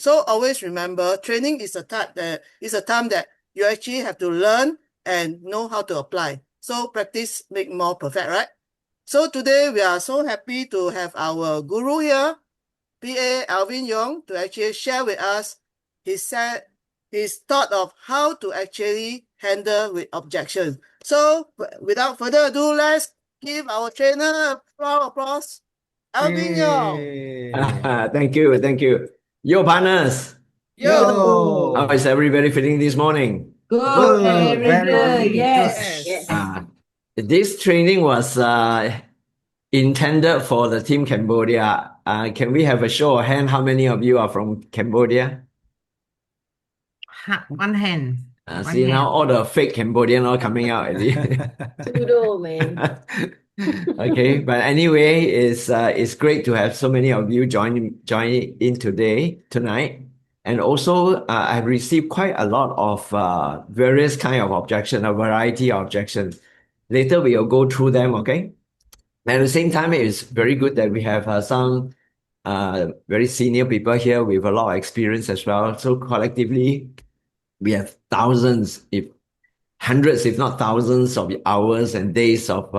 So always remember, training is a time that you actually have to learn and know how to apply. So practice make more perfect, right? So today we are so happy to have our guru here, PA Alvin Yong, to actually share with us his thought of how to actually handle with objections. So without further ado, let's give our trainer a round of applause. Alvin Yong. Thank you, thank you. Yo, partners. Yo. How is everybody feeling this morning? Good, very good. Yes. Yes. This training was intended for the Team Cambodia. Can we have a show of hand? How many of you are from Cambodia? One hand. See now all the fake Cambodian all coming out. Pseudo, man. Okay, but anyway, it's great to have so many of you join in tonight. And also, I've received quite a lot of various kind of objections, a variety of objections. Later, we will go through them, okay? At the same time, it's very good that we have some very senior people here with a lot of experience as well. So collectively, we have hundreds, if not thousands of hours and days of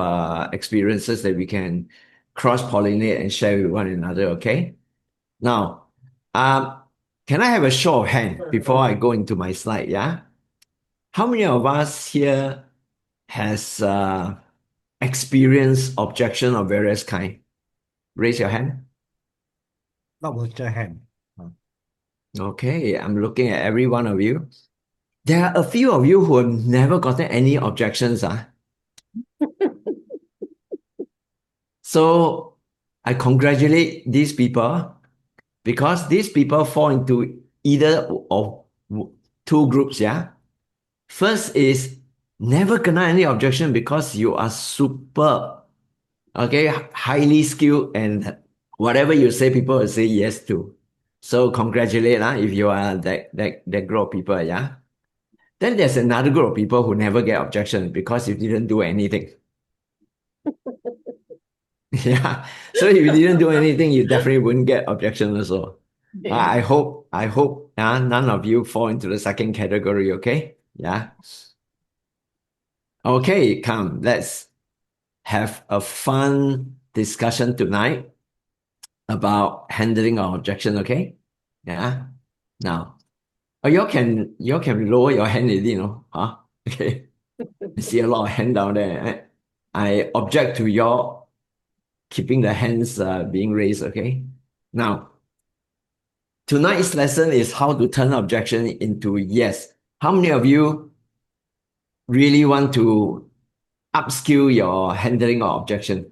experiences that we can cross-pollinate and share with one another, okay? Now, can I have a show of hand before I go into my slide, yeah? How many of us here has experienced objection of various kind? Raise your hand. Not with your hand. Okay, I'm looking at every one of you. There are a few of you who have never gotten any objections. So I congratulate these people because these people fall into either of two groups, yeah? First is never kena any objection because you are super, okay, highly skilled, and whatever you say, people will say yes to. So congratulate if you are that group of people, yeah? Then there's another group of people who never get objection because you didn't do anything. Yeah. So if you didn't do anything, you definitely wouldn't get objection also. I hope none of you fall into the second category, okay? Yeah. Okay, come, let's have a fun discussion tonight about handling our objection, okay? Yeah. Now, y'all can lower your hand already, Huh? Okay. I see a lot of hand down there. I object to your keeping the hands being raised, okay? Now, tonight's lesson is how to turn objection into yes. How many of you really want to upskill your handling of objection?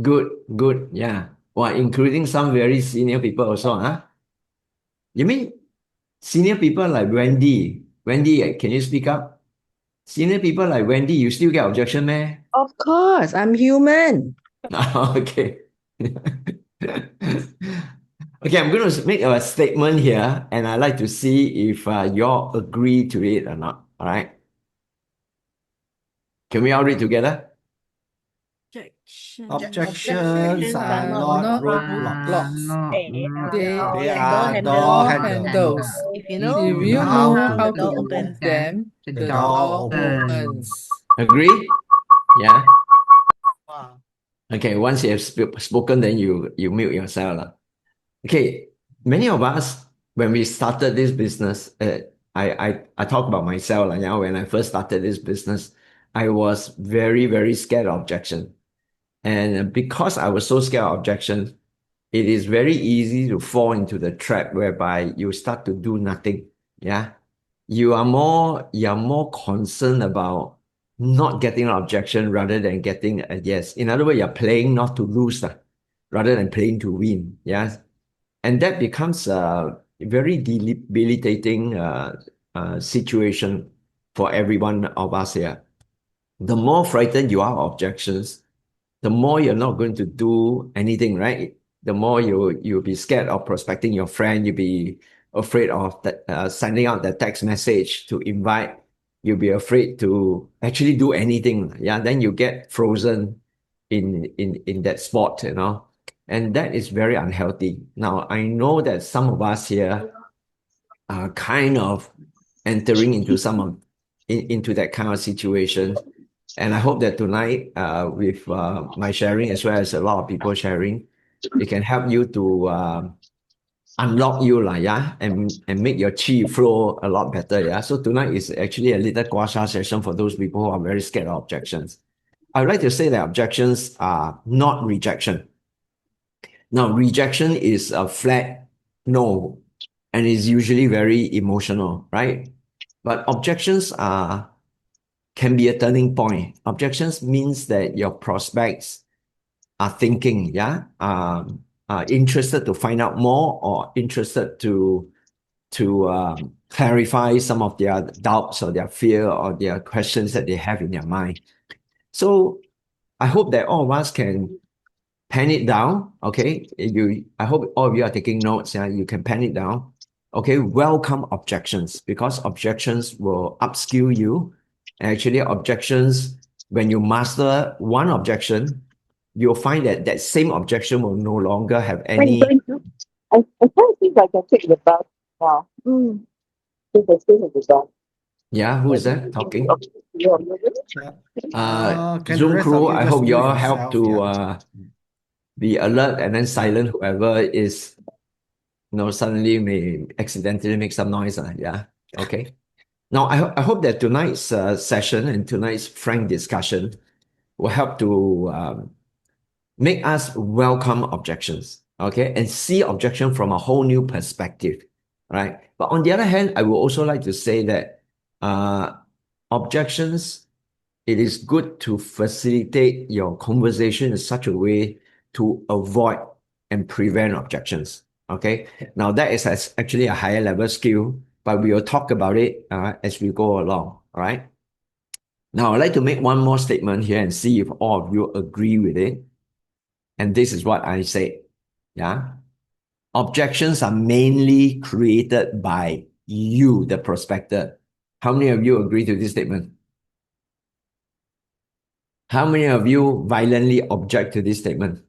Good, yeah. Well, including some very senior people also, huh? You mean senior people like Wendy? Wendy, can you speak up? Senior people like Wendy, you still get objection, man? Of course, I'm human. Okay. Okay, I'm going to make a statement here, and I'd like to see if y'all agree to it or not. All right? Can we all read together? Objections are not roadblocks. They are door handles. If you If know you know how to remove open them, the the door door opens. Agree? Yeah. Wow. Okay, once you have spoken, then you mute yourself. Okay, many of us, when we started this business, I talk about myself. When I first started this business, I was very, very scared of objection. And because I was so scared of objection, it is very easy to fall into the trap whereby you start to do nothing. Yeah. You are more concerned about not getting an objection rather than getting a yes. In other words, you're playing not to lose rather than playing to win. Yeah. And that becomes a very debilitating situation for every one of us here. The more frightened you are of objections, the more you're not going to do anything, right? The more you'll be scared of prospecting your friend. You'll be afraid of sending out the text message to invite. You'll be afraid to actually do anything. Yeah, then you get frozen in that spot, And that is very unhealthy. Now, I know that some of us here are kind of entering into into that kind of situation. And I hope that tonight, with my sharing as well as a lot of people sharing, it can help you to unlock you, and make your chi flow a lot better. Yeah. So tonight is actually a little guasha session for those people who are very scared of objections. I would like to say that objections are not rejection. Now, rejection is a flat no, and is usually very emotional, right? But objections can be a turning point. Objections means that your prospects are thinking, are interested to find out more or interested to clarify some of their doubts or their fear or their questions that they have in their mind. So I hope that all of us can pen it down. Okay. I hope all of you are taking notes. Yeah, you can pen it down. Okay. Welcome objections, because objections will upskill you. And actually, objections, when you master one objection, you'll find that that same objection will no longer have any. I can't think I can take the bus now. Take the train to the bus. Yeah, who is that talking? Can Zoom the rest crew, of you I just hope you mute all help yourself? to Yeah. be alert and then silent whoever is, suddenly may accidentally make some noise. Yeah. Okay. Now, I hope that tonight's session and tonight's frank discussion will help to make us welcome objections, okay, and see objection from a whole new perspective, right? But on the other hand, I would also like to say that objections, it is good to facilitate your conversation in such a way to avoid and prevent objections. Okay. Now that is actually a higher level skill, but we will talk about it as we go along. All right. Now I'd like to make one more statement here and see if all of you agree with it. And this is what I say. Yeah. Objections are mainly created by you, the prospector. How many of you agree to this statement? How many of you violently object to this statement?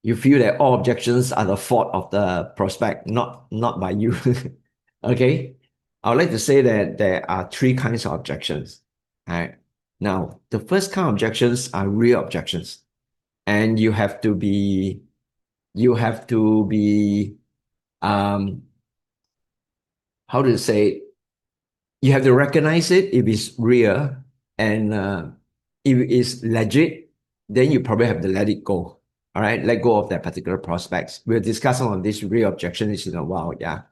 You feel that all objections are the fault of the prospect, not by you. Okay. I would like to say that there are three kinds of objections. All right. Now, the first kind of objections are real objections. And you have to be, how to say, you have to recognize it if it's real, and if it's legit, then you probably have to let it go. All right, let go of that particular prospects. We'll discuss some of these real objections in a while, yeah.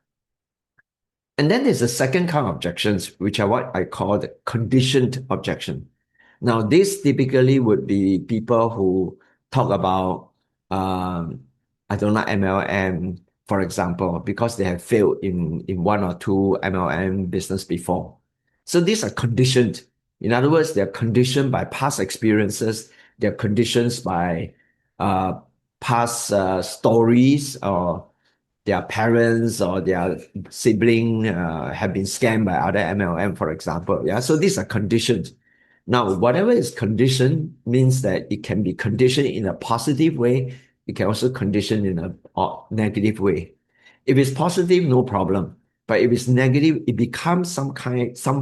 And then there's a second kind of objections, which are what I call the conditioned objection. Now, this typically would be people who talk about, I don't know, MLM, for example, because they have failed in one or two MLM business before. So these are conditioned. In other words, they're conditioned by past experiences. They're conditioned by past stories, or their parents or their sibling have been scammed by other MLM, for example. Yeah, so these are conditions. Now, whatever is conditioned means that it can be conditioned in a positive way. It can also condition in a negative way. If it's positive, no problem. But if it's negative, it becomes some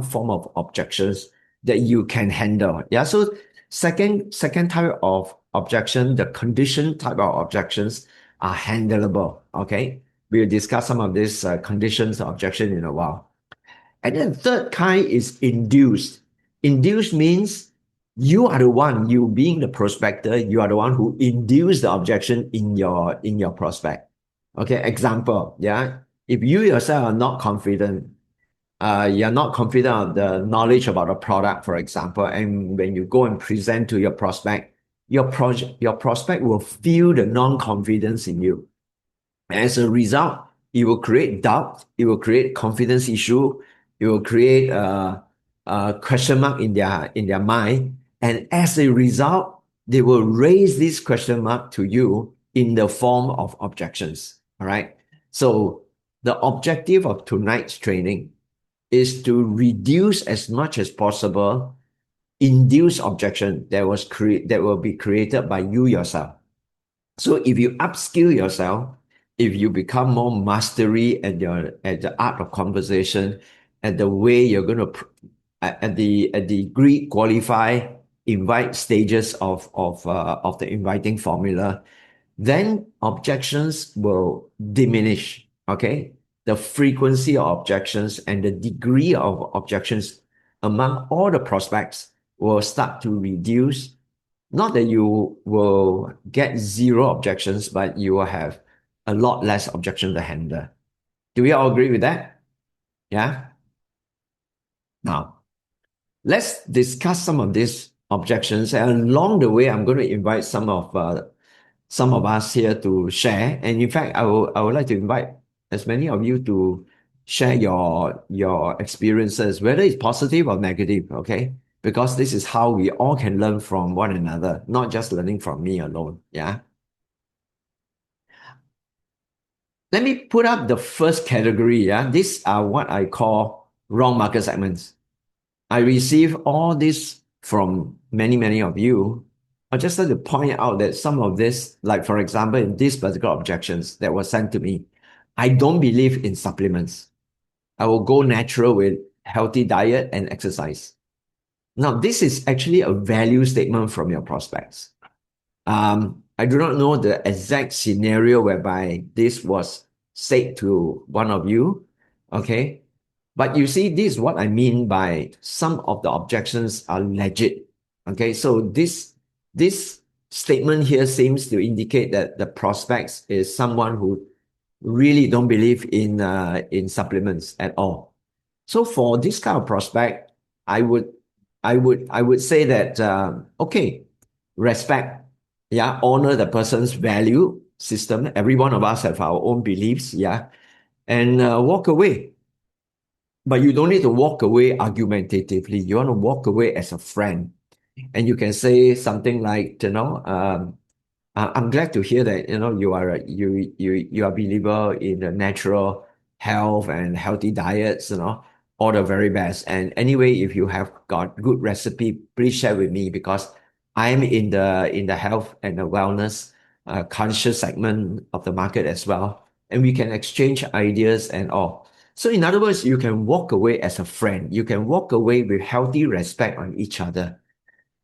form of objections that you can handle. Yeah. So second type of objection, the conditioned type of objections are handleable. Okay. We'll discuss some of these conditions of objection in a while. And then third kind is induced. Induced means you are the one, you being the prospector, you are the one who induced the objection in your prospect. Okay, example, yeah. If you yourself are not confident, you're not confident of the knowledge about a product, for example, and when you go and present to your prospect, your prospect will feel the non-confidence in you. As a result, it will create doubt, it will create confidence issue, it will create a question mark in their mind. And as a result, they will raise this question mark to you in the form of objections. All right. So the objective of tonight's training is to reduce as much as possible induced objection that will be created by you yourself. So if you upskill yourself, if you become more mastery at the art of conversation, at the way you're going to at the greet, qualify, invite stages of the inviting formula, then objections will diminish. Okay, the frequency of objections and the degree of objections among all the prospects will start to reduce. Not that you will get zero objections, but you will have a lot less objections to handle. Do we all agree with that? Yeah? Now, let's discuss some of these objections. And along the way, I'm going to invite some of us here to share. And in fact, I would like to invite as many of you to share your experiences, whether it's positive or negative, okay? Because this is how we all can learn from one another, not just learning from me alone. Yeah. Let me put up the first category. Yeah. These are what I call wrong market segments. I receive all this from many of you. I just like to point out that some of this, like for example, in these particular objections that were sent to me, I don't believe in supplements. I will go natural with healthy diet and exercise. Now, this is actually a value statement from your prospects. I do not know the exact scenario whereby this was said to one of you, okay? But you see, this is what I mean by some of the objections are legit, okay? So this statement here seems to indicate that the prospects is someone who really don't believe in supplements at all. So for this kind of prospect, I would say that okay, respect, yeah, honor the person's value system. Every one of us have our own beliefs, yeah, and walk away. But you don't need to walk away argumentatively. You want to walk away as a friend, and you can say something like, I'm glad to hear that you are a believer in the natural health and healthy diets, all the very best. And anyway, if you have got good recipe, please share with me, because I'm in the health and the wellness conscious segment of the market as well, and we can exchange ideas and all. So in other words, you can walk away as a friend. You can walk away with healthy respect on each other.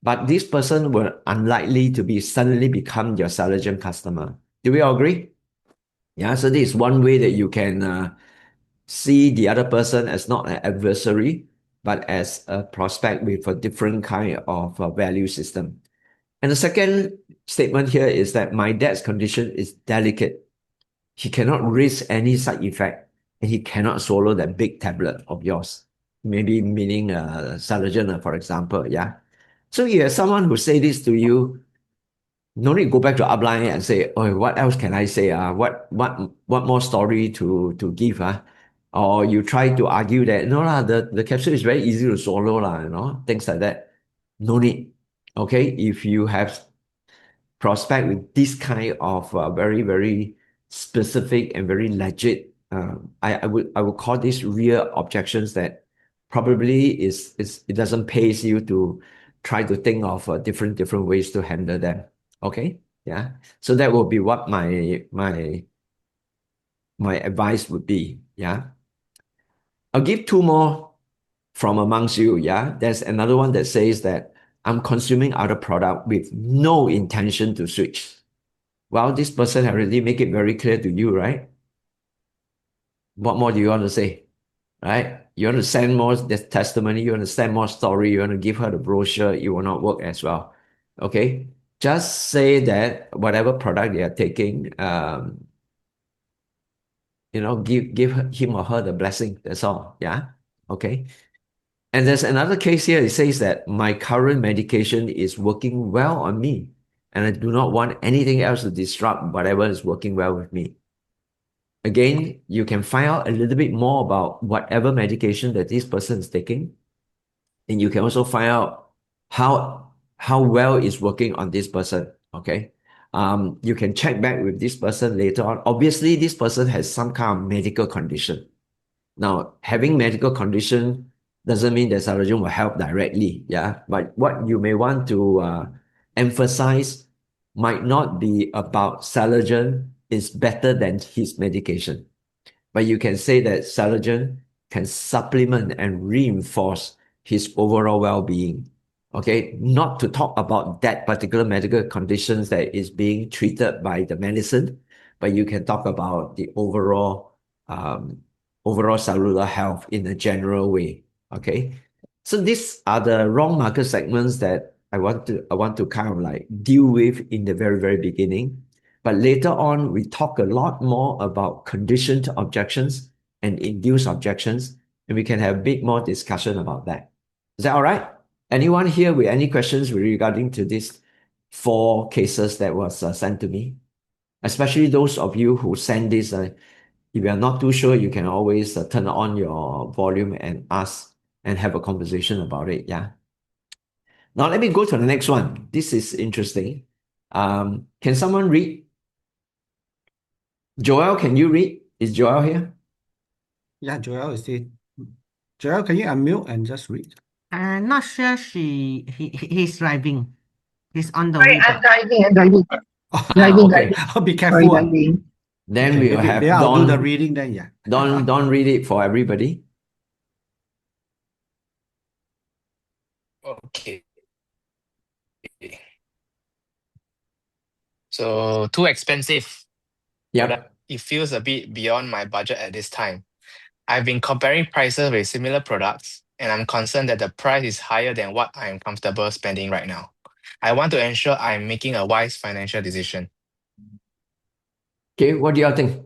But this person will unlikely to be suddenly become your Salogen customer. Do we all agree? Yeah, so this is one way that you can see the other person as not an adversary, but as a prospect with a different kind of value system. And the second statement here is that my dad's condition is delicate. He cannot risk any side effect, and he cannot swallow that big tablet of yours. Maybe meaning Salogen, for example, yeah. So you have someone who say this to you, no need to go back to upline and say, oh, what else can I say? What more story to give? Or you try to argue that, no, the capsule is very easy to swallow, things like that. No need. Okay, if you have prospect with this kind of very, very specific and very legit, I would call this real objections that probably it doesn't pay you to try to think of different ways to handle them. Okay, yeah. So that will be what my advice would be. Yeah. I'll give two more from amongst you. Yeah. There's another one that says that I'm consuming other product with no intention to switch. Well, this person already make it very clear to you, right? What more do you want to say? Right? You want to send more testimony, you want to send more story, you want to give her the brochure, it will not work as well. Okay? Just say that whatever product they are taking, give him or her the blessing. That's all. Yeah? Okay? And there's another case here. It says that my current medication is working well on me, and I do not want anything else to disrupt whatever is working well with me. Again, you can find out a little bit more about whatever medication that this person is taking, and you can also find out how well it's working on this person. Okay, you can check back with this person later on. Obviously, this person has some kind of medical condition. Now, having medical condition doesn't mean that Salogen will help directly. Yeah. But what you may want to emphasize might not be about Salogen is better than his medication. But you can say that Salogen can supplement and reinforce his overall well-being. Okay, not to talk about that particular medical conditions that is being treated by the medicine, but you can talk about the overall cellular health in a general way. Okay, so these are the wrong market segments that I want to kind of like deal with in the very, very beginning. But later on, we talk a lot more about conditioned objections and induced objections, and we can have a bit more discussion about that. Is that all right? Anyone here with any questions regarding to these 4 cases that was sent to me? Especially those of you who send this, if you are not too sure, you can always turn on your volume and ask and have a conversation about it. Yeah. Now let me go to the next one. This is interesting. Can someone read? Joel, can you read? Is Joel here? Yeah, Joel is it. Joel, can you unmute and just read? I'm not sure he's driving. He's on the Sorry, way I'm back. driving. I'm driving. Oh, Driving, okay. driving. I'll be Sorry, careful. driving. Then Okay, we'll have I'll do the Don. reading then, yeah. Don't read it for everybody. Okay. So too expensive. Yep. It feels a bit beyond my budget at this time. I've been comparing prices with similar products, and I'm concerned that the price is higher than what I'm comfortable spending right now. I want to ensure I'm making a wise financial decision. Okay, what do y'all think?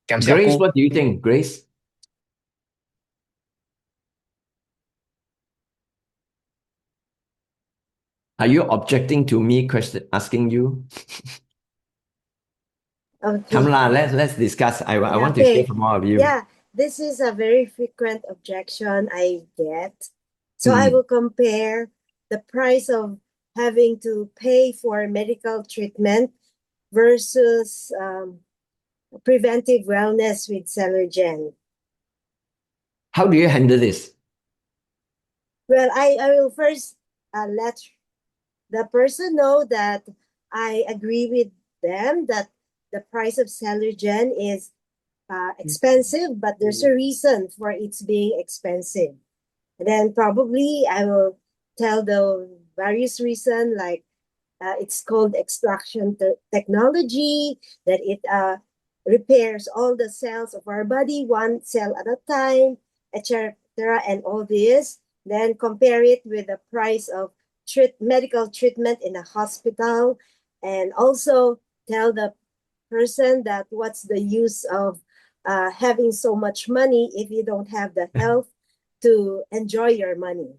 Grace, what do you think, Grace? Are you objecting to me asking you? Okay. Come lah, let's discuss. I want to hear from all of you. Yeah, this is a very frequent objection I get. So I will compare the price of having to pay for medical treatment versus preventive wellness with Celergen. How do you handle this? Well, I will first let the person know that I agree with them that the price of Celergen is expensive, but there's a reason for its being expensive. And then probably I will tell the various reasons, like it's called extraction technology, that it repairs all the cells of our body, one cell at a time, etc., and all this. Then compare it with the price of medical treatment in a hospital, and also tell the person that what's the use of having so much money if you don't have the health to enjoy your money.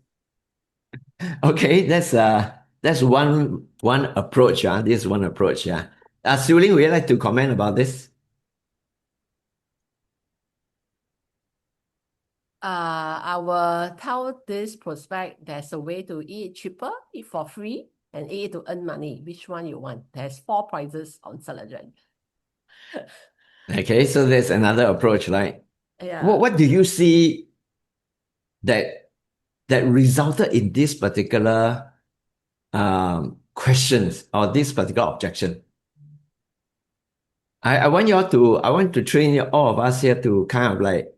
Okay, that's one approach. This is one approach. Yeah. Su-Ling, would you like to comment about this? I will tell this prospect there's a way to eat cheaper, eat for free, and eat to earn money. Which one you want? There's 4 prices on Celergen. Okay, so there's another approach, right? Yeah. What do you see that resulted in this particular questions or this particular objection? I want to train all of us here to kind of like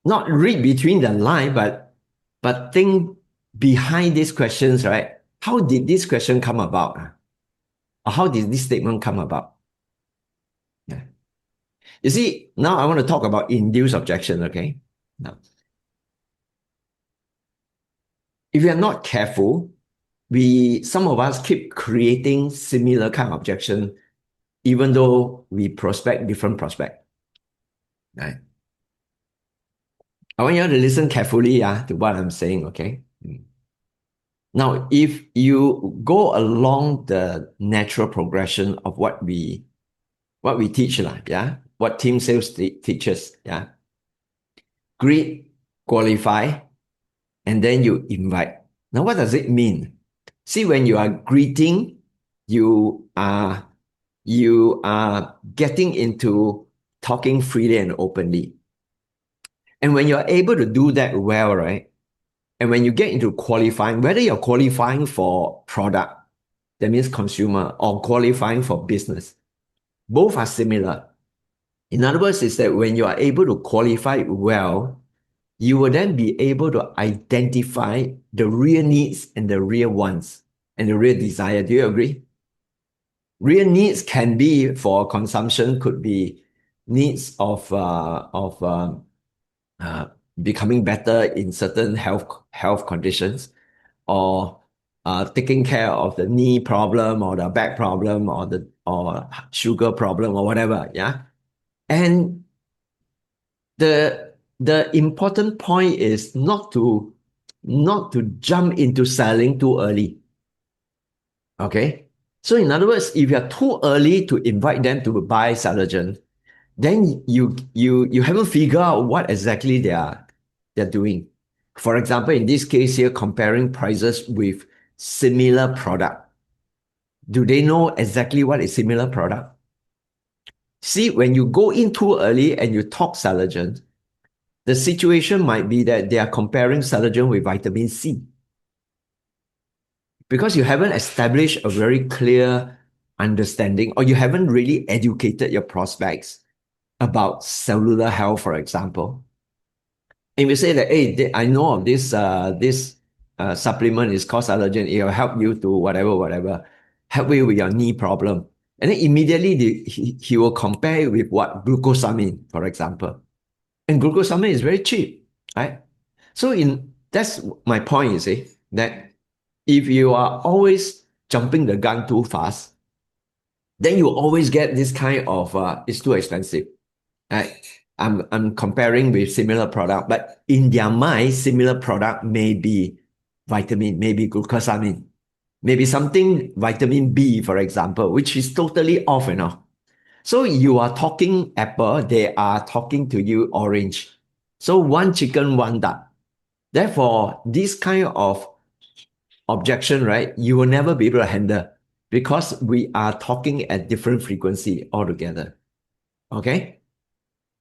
not read between the line, but think behind these questions, right? How did this question come about? Or how did this statement come about? Yeah. You see, now I want to talk about induced objection, okay? Now, if we are not careful, some of us keep creating similar kind of objection, even though we prospect different prospect. Right? I want you to listen carefully to what I'm saying, okay? Now, if you go along the natural progression of what we teach, what team sales teaches, greet, qualify, and then you invite. Now, what does it mean? See, when you are greeting, you are you are getting into talking freely and openly. And when you're able to do that well, right? And when you get into qualifying, whether you're qualifying for product, that means consumer, or qualifying for business, both are similar. In other words, is that when you are able to qualify well, you will then be able to identify the real needs and the real wants and the real desire. Do you agree? Real needs can be for consumption, could be needs of becoming better in certain health conditions, or taking care of the knee problem or the back problem or sugar problem or whatever. Yeah. And the important point is not to jump into selling too early. Okay. So in other words, if you're too early to invite them to buy Salogen, then you haven't figured out what exactly they're doing. For example, in this case here, comparing prices with similar product. Do they know exactly what is similar product? See, when you go in too early and you talk Salogen, the situation might be that they are comparing Salogen with vitamin C, because you haven't established a very clear understanding, or you haven't really educated your prospects about cellular health, for example. And you say that, hey, I know of this supplement is called Salogen. It will help you to whatever, help you with your knee problem. And then immediately he will compare it with what? Glucosamine, for example. And glucosamine is very cheap, right? So that's my point, you see, that if you are always jumping the gun too fast, then you always get this kind of, it's too expensive. Right? I'm comparing with similar product, but in their mind, similar product may be vitamin, maybe glucosamine, maybe something vitamin B, for example, which is totally off and off. So you are talking apple, they are talking to you orange. So one chicken, one duck. Therefore, this kind of objection, right, you will never be able to handle, because we are talking at different frequency altogether. Okay?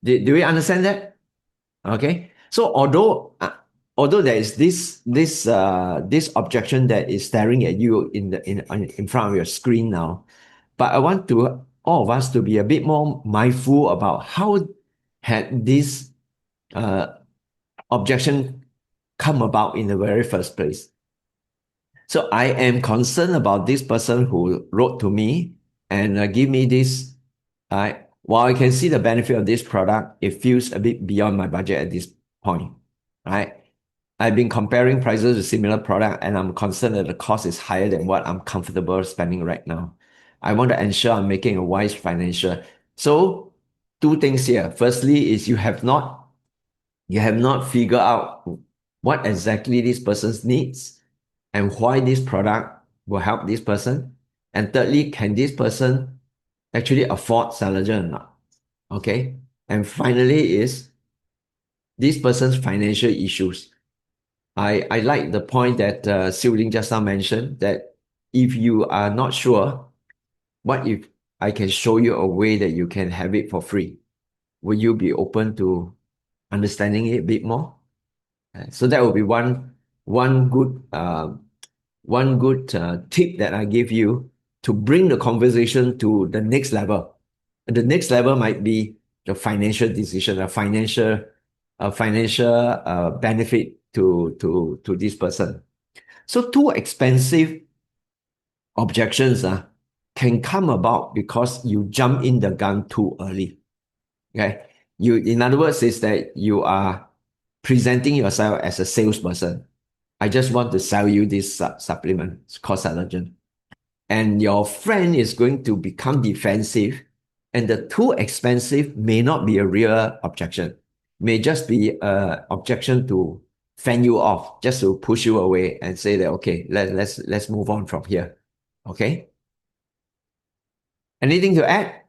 Do we understand that? Okay. So although there is this objection that is staring at you in front of your screen now, but I want all of us to be a bit more mindful about how had this objection come about in the very first place. So I am concerned about this person who wrote to me and give me this. While I can see the benefit of this product, it feels a bit beyond my budget at this point. Right? I've been comparing prices with similar product, and I'm concerned that the cost is higher than what I'm comfortable spending right now. I want to ensure I'm making a wise financial. So two things here. Firstly is you have not figured out what exactly this person's needs and why this product will help this person. And thirdly, can this person actually afford Salogen or not? Okay. And finally is this person's financial issues. I like the point that Xiu just now mentioned, that if you are not sure, what if I can show you a way that you can have it for free? Will you be open to understanding it a bit more? So that will be one good tip that I give you to bring the conversation to the next level. And the next level might be the financial decision, a financial benefit to this person. So too expensive objections can come about because you jump in the gun too early. Okay, in other words, is that you are presenting yourself as a salesperson. I just want to sell you this supplement. It's called Salogen. And your friend is going to become defensive, and the too expensive may not be a real objection. May just be an objection to fend you off, just to push you away and say that, okay, let's move on from here. Okay? Anything to add?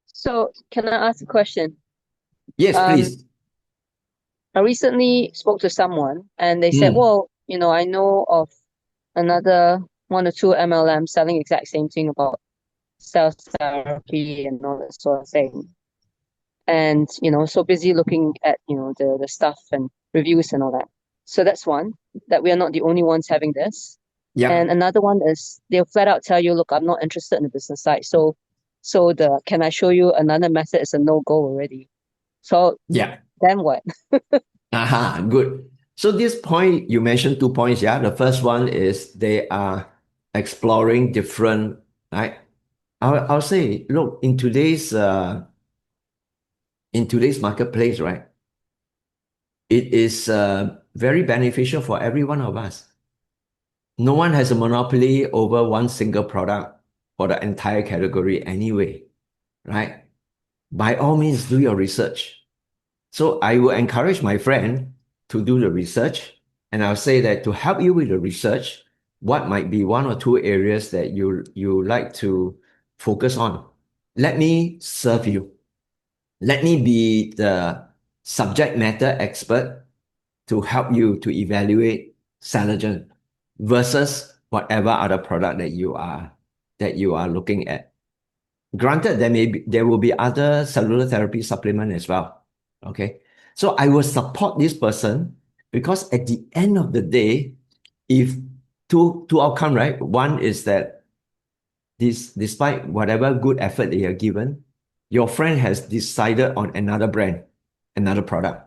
So, can I ask a question? Yes, please. I recently spoke to someone and they said, Mm. well, I know of another one or two MLMs selling exact same thing about sales therapy and all that sort of thing. And, so busy looking at, the stuff and reviews and all that. So that's one, that we are not the only ones having this. Yeah. And another one is they'll flat out tell you, look, I'm not interested in the business side. So the can I show you another method is a no-go already. So Yeah. then what? Aha, good. So this point, you mentioned 2 points, yeah. The first one is they are exploring different, right? I'll say, look, in today's marketplace, right? It is very beneficial for every one of us. No one has a monopoly over one single product for the entire category anyway, right? By all means, do your research. So I will encourage my friend to do the research, and I'll say that to help you with the research, what might be 1 or 2 areas that you like to focus on? Let me serve you. Let me be the subject matter expert to help you to evaluate Saligen versus whatever other product that you are looking at. Granted, there will be other cellular therapy supplement as well. Okay. So I will support this person because at the end of the day, if two outcome, right? One is that despite whatever good effort they are given, your friend has decided on another brand, another product.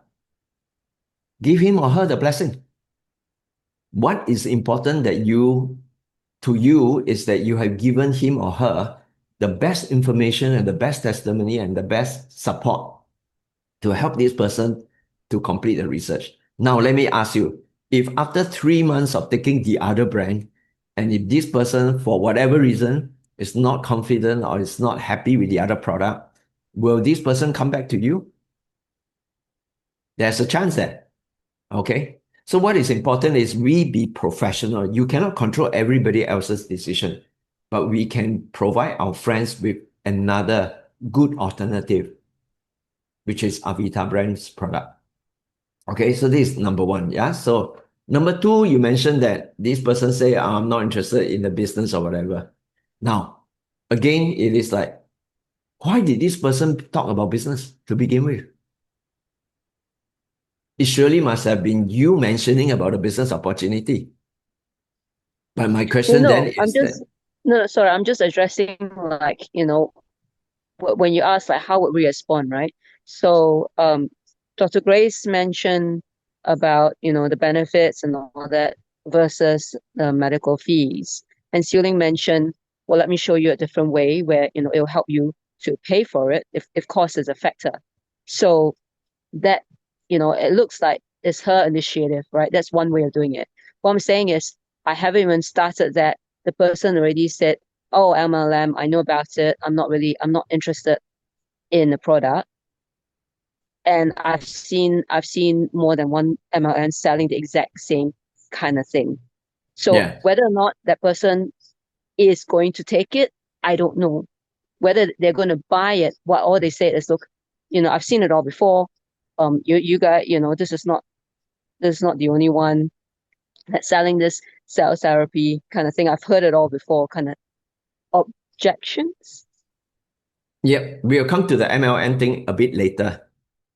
Give him or her the blessing. What is important to you is that you have given him or her the best information and the best testimony and the best support to help this person to complete the research. Now, let me ask you, if after 3 months of taking the other brand, and if this person, for whatever reason, is not confident or is not happy with the other product, will this person come back to you? There's a chance there. Okay? So what is important is we be professional. You cannot control everybody else's decision, but we can provide our friends with another good alternative, which is Avita brand's product. Okay, so this is number 1, yeah? So number 2, you mentioned that this person say, I'm not interested in the business or whatever. Now, again, it is like, why did this person talk about business to begin with? It surely must have been you mentioning about the business opportunity. But my question then is sorry, I'm just addressing like, when you ask like how would we respond, right? So Dr. Grace mentioned about, the benefits and all that versus the medical fees. And Sealing mentioned, well, let me show you a different way where, it'll help you to pay for it if cost is a factor. So that, it looks like it's her initiative, right? That's one way of doing it. What I'm saying is I haven't even started that. The person already said, oh, MLM, I know about it. I'm not interested in the product. And I've seen more than one MLM selling the exact same kind of thing. So whether or not that person is going to take it, I don't know. Whether they're going to buy it, what all they say is, look, I've seen it all before. You guys, this is not the only one that's selling this cell therapy kind of thing. I've heard it all before, kind of objections. Yep, we'll come to the MLM thing a bit later.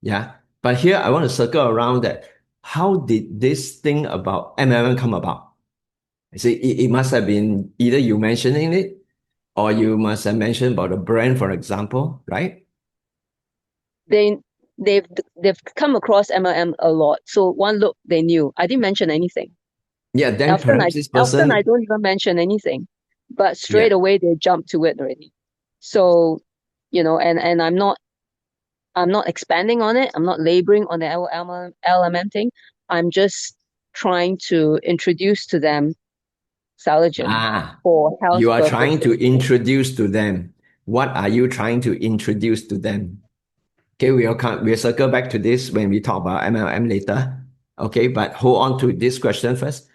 Yeah. But here I want to circle around that. How did this thing about MLM come about? I say it must have been either you mentioning it or you must have mentioned about a brand, for example, right? They've come across MLM a lot. So one look, they knew. I didn't mention anything. Yeah, then perhaps this person... Often I don't even mention anything. But straight away they jump to it already. So, and I'm not expanding on it. I'm not laboring on the LMM thing. I'm just trying to introduce to them Saligen for health you are purposes. trying to introduce to them. What are you trying to introduce to them? Okay, we'll circle back to this when we talk about MLM later. Okay, but hold on to this question first.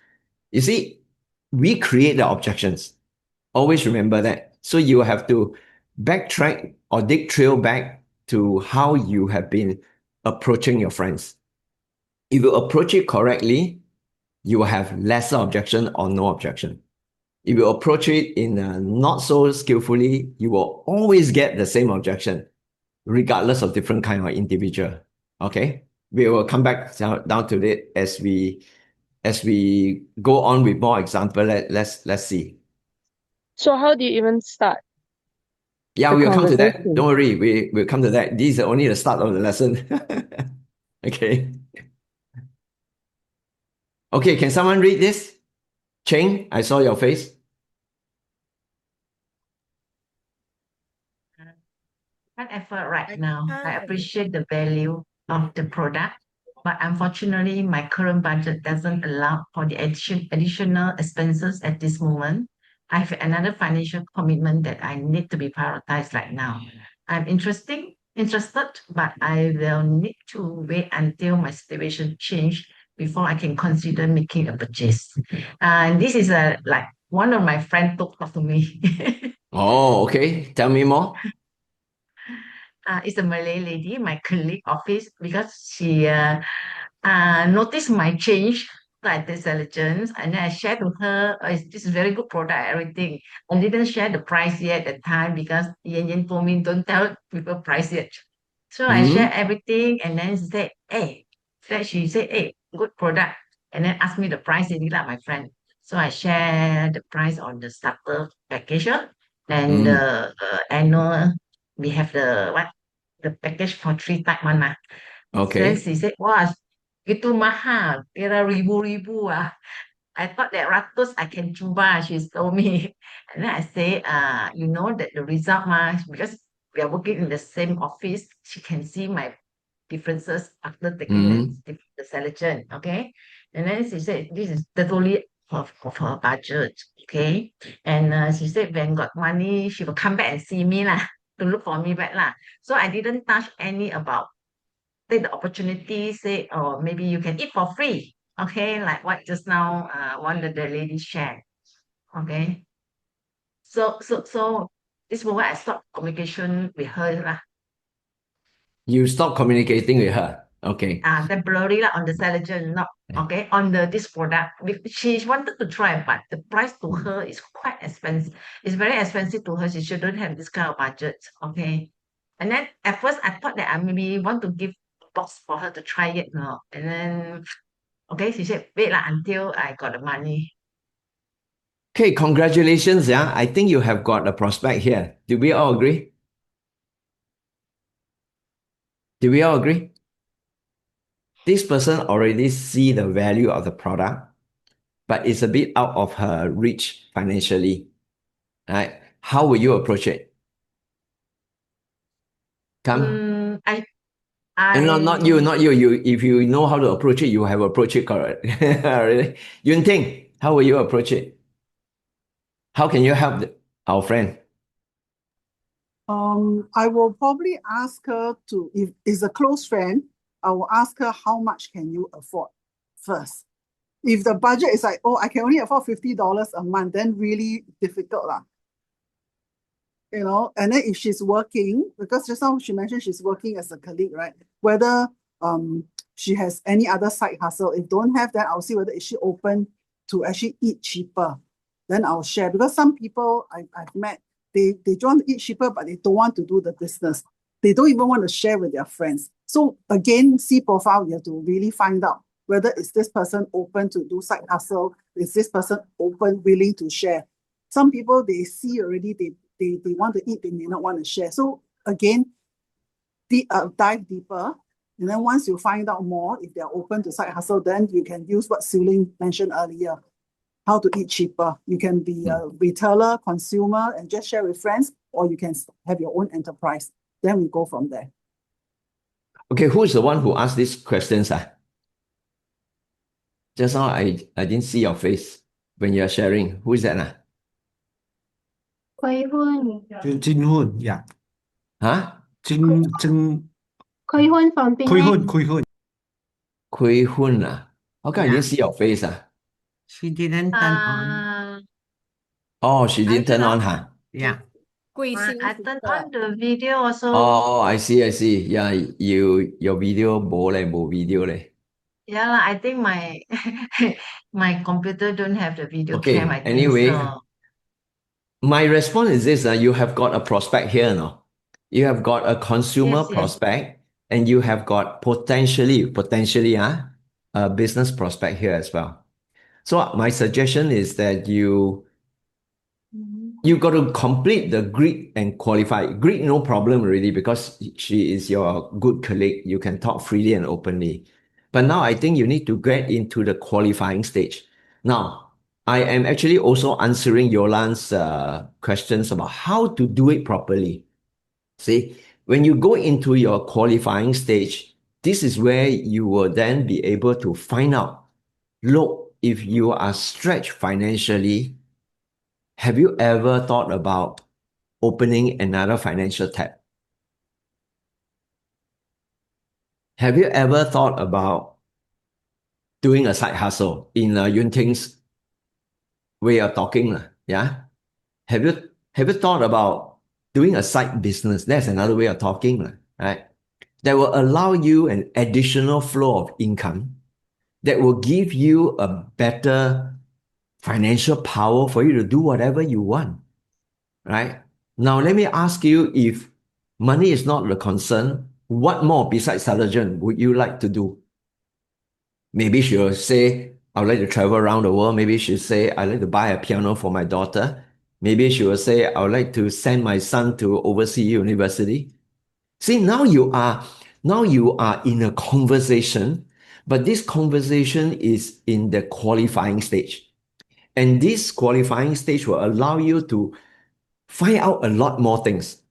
You see, we create the objections. Always remember that. So you have to backtrack or dig trail back to how you have been approaching your friends. If you approach it correctly, you will have lesser objection or no objection. If you approach it in not so skillfully, you will always get the same objection, regardless of different kind of individual. Okay, we will come back down to it as we go on with more example. Let's see. So how do you even start Yeah, the we'll come to that. conversation? Don't worry, we'll come to that. This is only the start of the lesson. Okay. Okay, can someone read this? Cheng, I saw your face. That effort right now. I appreciate the value of the product, but unfortunately, my current budget doesn't allow for the additional expenses at this moment. I have another financial commitment that I need to be prioritized right now. I'm interested, but I will need to wait until my situation change before I can consider making a purchase. And this is like one of my friends talked to me. Oh, okay. Tell me more. It's a Malay lady, my colleague office, because she noticed my change like the intelligence, and then I shared with her, this is very good product, everything. I didn't share the price yet at the time because Yan Yan told me don't tell people price yet. So I shared everything, and then she said, hey, good product. And then asked me the price, really like my friend. So I share the price on the starter package and the annual, we have the package for 3 type one. Then Okay. she said, wah, itu mahal, kira ribu-ribu ah. I thought that ratus I can cuba, she told me. And then I say, you know that the result because we are working in the same office, she can see my differences after taking the selection, okay? And then she said, this is totally of her budget, okay? And she said, when got money, she will come back and see me lah, to look for me back lah. So I didn't touch any about take the opportunity, say, oh, maybe you can eat for free. Okay, like what just now one of the ladies shared. Okay. So this moment I stopped communication with her lah. You stop communicating with her. Okay. Temporarily lah on the selection, not okay, on this product. She wanted to try, but the price to her is quite expensive. It's very expensive to her. She shouldn't have this kind of budget. Okay. And then at first I thought that I maybe want to give a box for her to try it, no. And then okay, she said, wait lah until I got the money. Okay, congratulations. Yeah, I think you have got a prospect here. Do we all agree? Do we all agree? This person already see the value of the product, but it's a bit out of her reach financially. Right? How will you approach it? Come. Not you. You, if you know how to approach it, you have approached it correct. Really? Yun Ting, how will you approach it? How can you help our friend? I will probably ask her to, if it's a close friend, I will ask her how much can you afford first. If the budget is like, oh, I can only afford $50 a month, then really difficult lah. You know, and then if she's working, because just now she mentioned she's working as a colleague, right? Whether she has any other side hustle. If don't have that, I'll see whether is she open to actually eat cheaper. Then I'll share, because some people I've met, they want to eat cheaper, but they don't want to do the business. They don't even want to share with their friends. So again, see profile, you have to really find out whether is this person open to do side hustle, is this person open, willing to share. Some people, they see already, they want to eat, they may not want to share. So again, dive deeper. And then once you find out more, if they're open to side hustle, then you can use what Siu-Ling mentioned earlier, how to eat cheaper. You can be a retailer, consumer, and just share with friends, or you can have your own enterprise. Then we go from there. Okay, who is the one who asked these questions? Just now, I didn't see your face when you're sharing. Who is that? Koi Hun. Jin Hun, yeah. Huh? Jin Koi Hun from Penang. Kui Hun. How come I didn't see your face? She didn't turn on. Oh, she didn't turn on, huh? Yeah. I turned on the video also. Oh, I see. Yeah, your video bo video leh. Yeah, I think my my computer don't have the video Okay, cam. I think anyway, so. my response is this, you have got a prospect here now. You have got a consumer Yes, yes. prospect and you have got potentially, a business prospect here as well. So my suggestion is that you got to complete the greet and qualify. Greet, no problem really, because she is your good colleague. You can talk freely and openly. But now I think you need to get into the qualifying stage. Now, I am actually also answering Yolan's questions about how to do it properly. See, when you go into your qualifying stage, this is where you will then be able to find out, look, if you are stretched financially, have you ever thought about opening another financial tab? Have you ever thought about doing a side hustle in Yun Ting's way of talking? Yeah? Have you thought about doing a side business? That's another way of talking, right? That will allow you an additional flow of income that will give you a better financial power for you to do whatever you want, right? Now, let me ask you, if money is not the concern, what more besides Salajan would you like to do? Maybe she'll say, I would like to travel around the world. Maybe she'll say, I'd like to buy a piano for my daughter. Maybe she will say, I would like to send my son to overseas university. See, now you are in a conversation, but this conversation is in the qualifying stage. And this qualifying stage will allow you to find out a lot more things.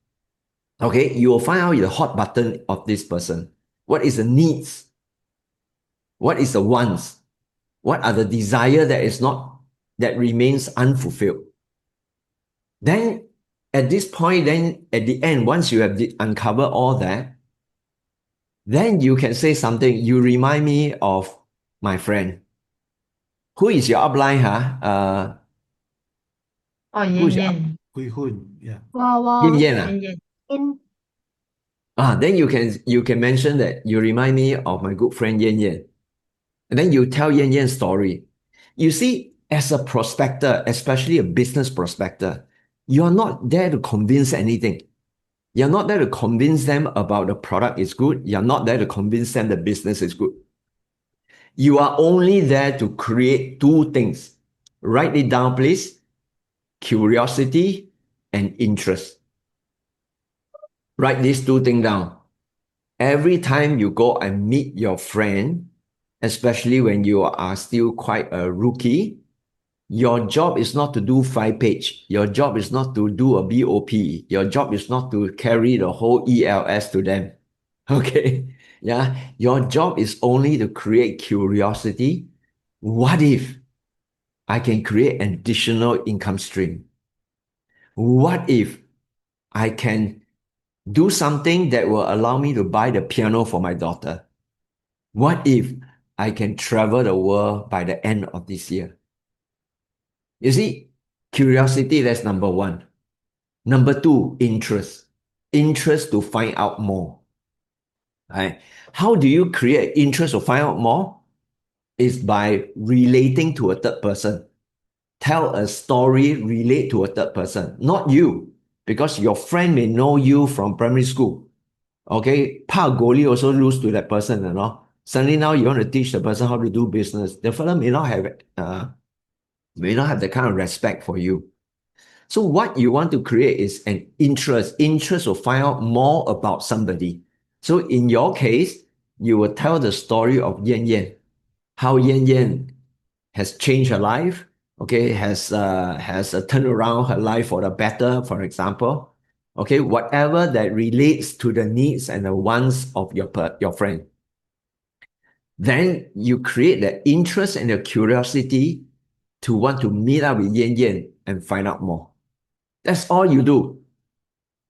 Okay, you will find out the hot button of this person. What is the needs? What is the wants? What are the desire that remains unfulfilled? Then at this point, then at the end, once you have uncovered all that, then you can say something. You remind me of my friend. Who is your upline, huh? Oh, Who's Yen your Yen. Hui Hun, yeah. Yin Yen, Yen Yen. In then you can mention that you remind me of my good friend Yen Yen. And then you tell Yen Yen's story. You see, as a prospector, especially a business prospector, you're not there to convince anything. You're not there to convince them about the product is good. You're not there to convince them the business is good. You are only there to create two things. Write it down, please. Curiosity and interest. Write these two things down. Every time you go and meet your friend, especially when you are still quite a rookie, your job is not to do 5-page. Your job is not to do a BOP. Your job is not to carry the whole ELS to them. Okay? Yeah. Your job is only to create curiosity. What if I can create an additional income stream? What if I can do something that will allow me to buy the piano for my daughter? What if I can travel the world by the end of this year? You see, curiosity, that's number one. Number two, interest. Interest to find out more. Right? How do you create interest to find out more? Is by relating to a third person. Tell a story, relate to a third person, not you, because your friend may know you from primary school. Okay, Pa Goli also lose to that person, you know. Suddenly now you want to teach the person how to do business. The fellow may not have the kind of respect for you. So what you want to create is an interest to find out more about somebody. So in your case, you will tell the story of Yen Yen, how Yen Yen has changed her life, okay, has turned around her life for the better, for example. Okay, whatever that relates to the needs and the wants of your friend. Then you create the interest and the curiosity to want to meet up with Yen Yen and find out more. That's all you do.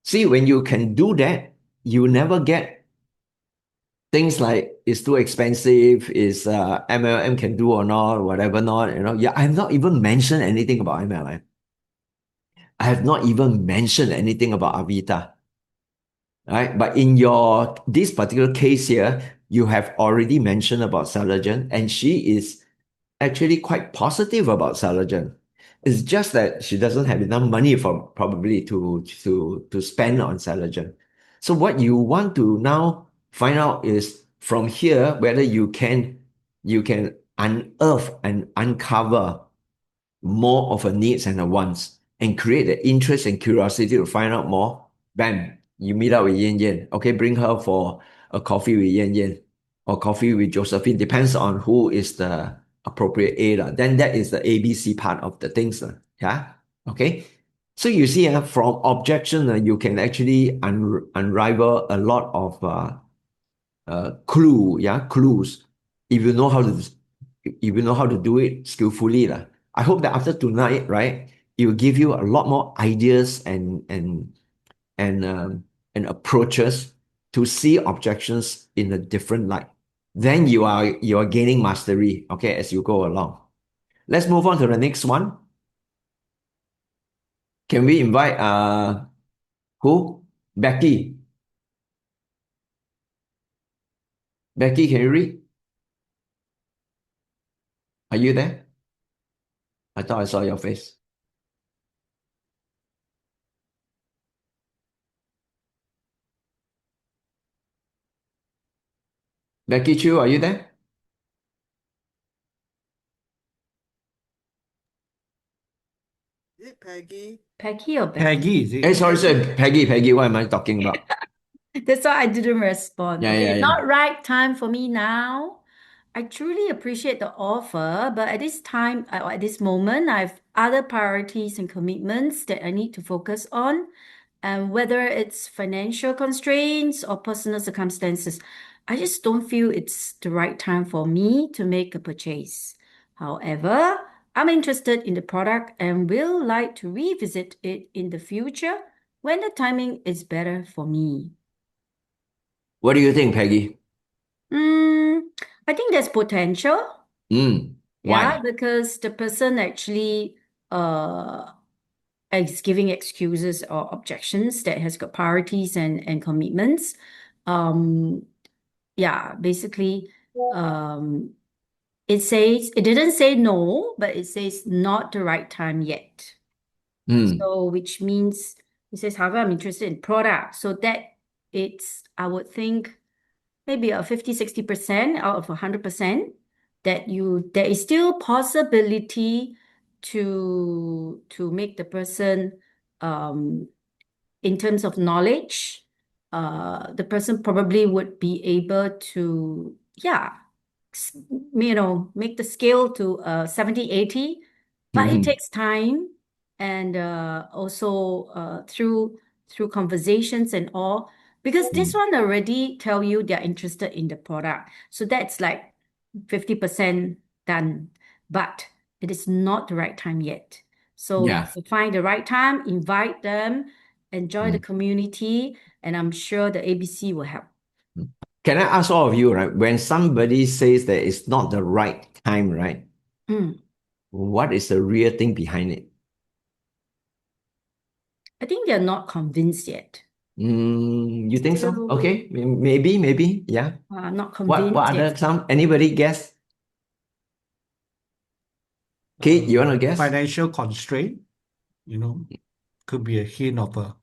See, when you can do that, you never get things like it's too expensive, is MLM can do or not, whatever not, you know. Yeah, I have not even mentioned anything about MLM. I have not even mentioned anything about Avita. Right? But in this particular case here, you have already mentioned about Salajan, and she is actually quite positive about Salajan. It's just that she doesn't have enough money for probably to spend on Celagen. So what you want to now find out is from here whether you can unearth and uncover more of her needs and her wants and create the interest and curiosity to find out more. Bam, you meet up with Yen Yen. Okay, bring her for a coffee with Yen Yen or coffee with Josephine. Depends on who is the appropriate A. Then that is the ABC part of the things. Yeah. Okay. So you see, from objection, you can actually unravel a lot of clues if you know how to do it skillfully. I hope that after tonight, right, it will give you a lot more ideas and approaches to see objections in a different light. Then you are gaining mastery, okay, as you go along. Let's move on to the next one. Can we invite who? Becky. Becky, can you read? Are you there? I thought I saw your face. Becky Chu, are you there? Is it Peggy? Peggy or Becky? Peggy, is it? Hey, sorry, Peggy. What am I talking about? That's why I didn't respond. Yeah, Okay, yeah, yeah. not right time for me now. I truly appreciate the offer, but at this time, at this moment, I have other priorities and commitments that I need to focus on. And whether it's financial constraints or personal circumstances, I just don't feel it's the right time for me to make a purchase. However, I'm interested in the product and will like to revisit it in the future when the timing is better for me. What do you think, Peggy? I think there's potential. Yeah, Why? because the person actually is giving excuses or objections that has got priorities and commitments. Yeah, basically, it says it didn't say no, but it says not the right time yet. So which means it says, however, I'm interested in product. So that I would think maybe a 50-60% out of 100% that there is still possibility to make the person in terms of knowledge, the person probably would be able to make the scale to 70-80, but it takes time and also through conversations and all. Because this one already tell you they're interested in the product. So that's like 50% done, but it is not the right time yet. So Yeah. to find the right time, invite them, enjoy the community, and I'm sure the ABC will help. Can I ask all of you, right? When somebody says that it's not the right time, right? What is the real thing behind it? I think they're not convinced yet. You think so? Still, Okay, maybe, yeah. not What convinced other anybody guess? Kate, you want to guess? Financial constraint, could be a hint of a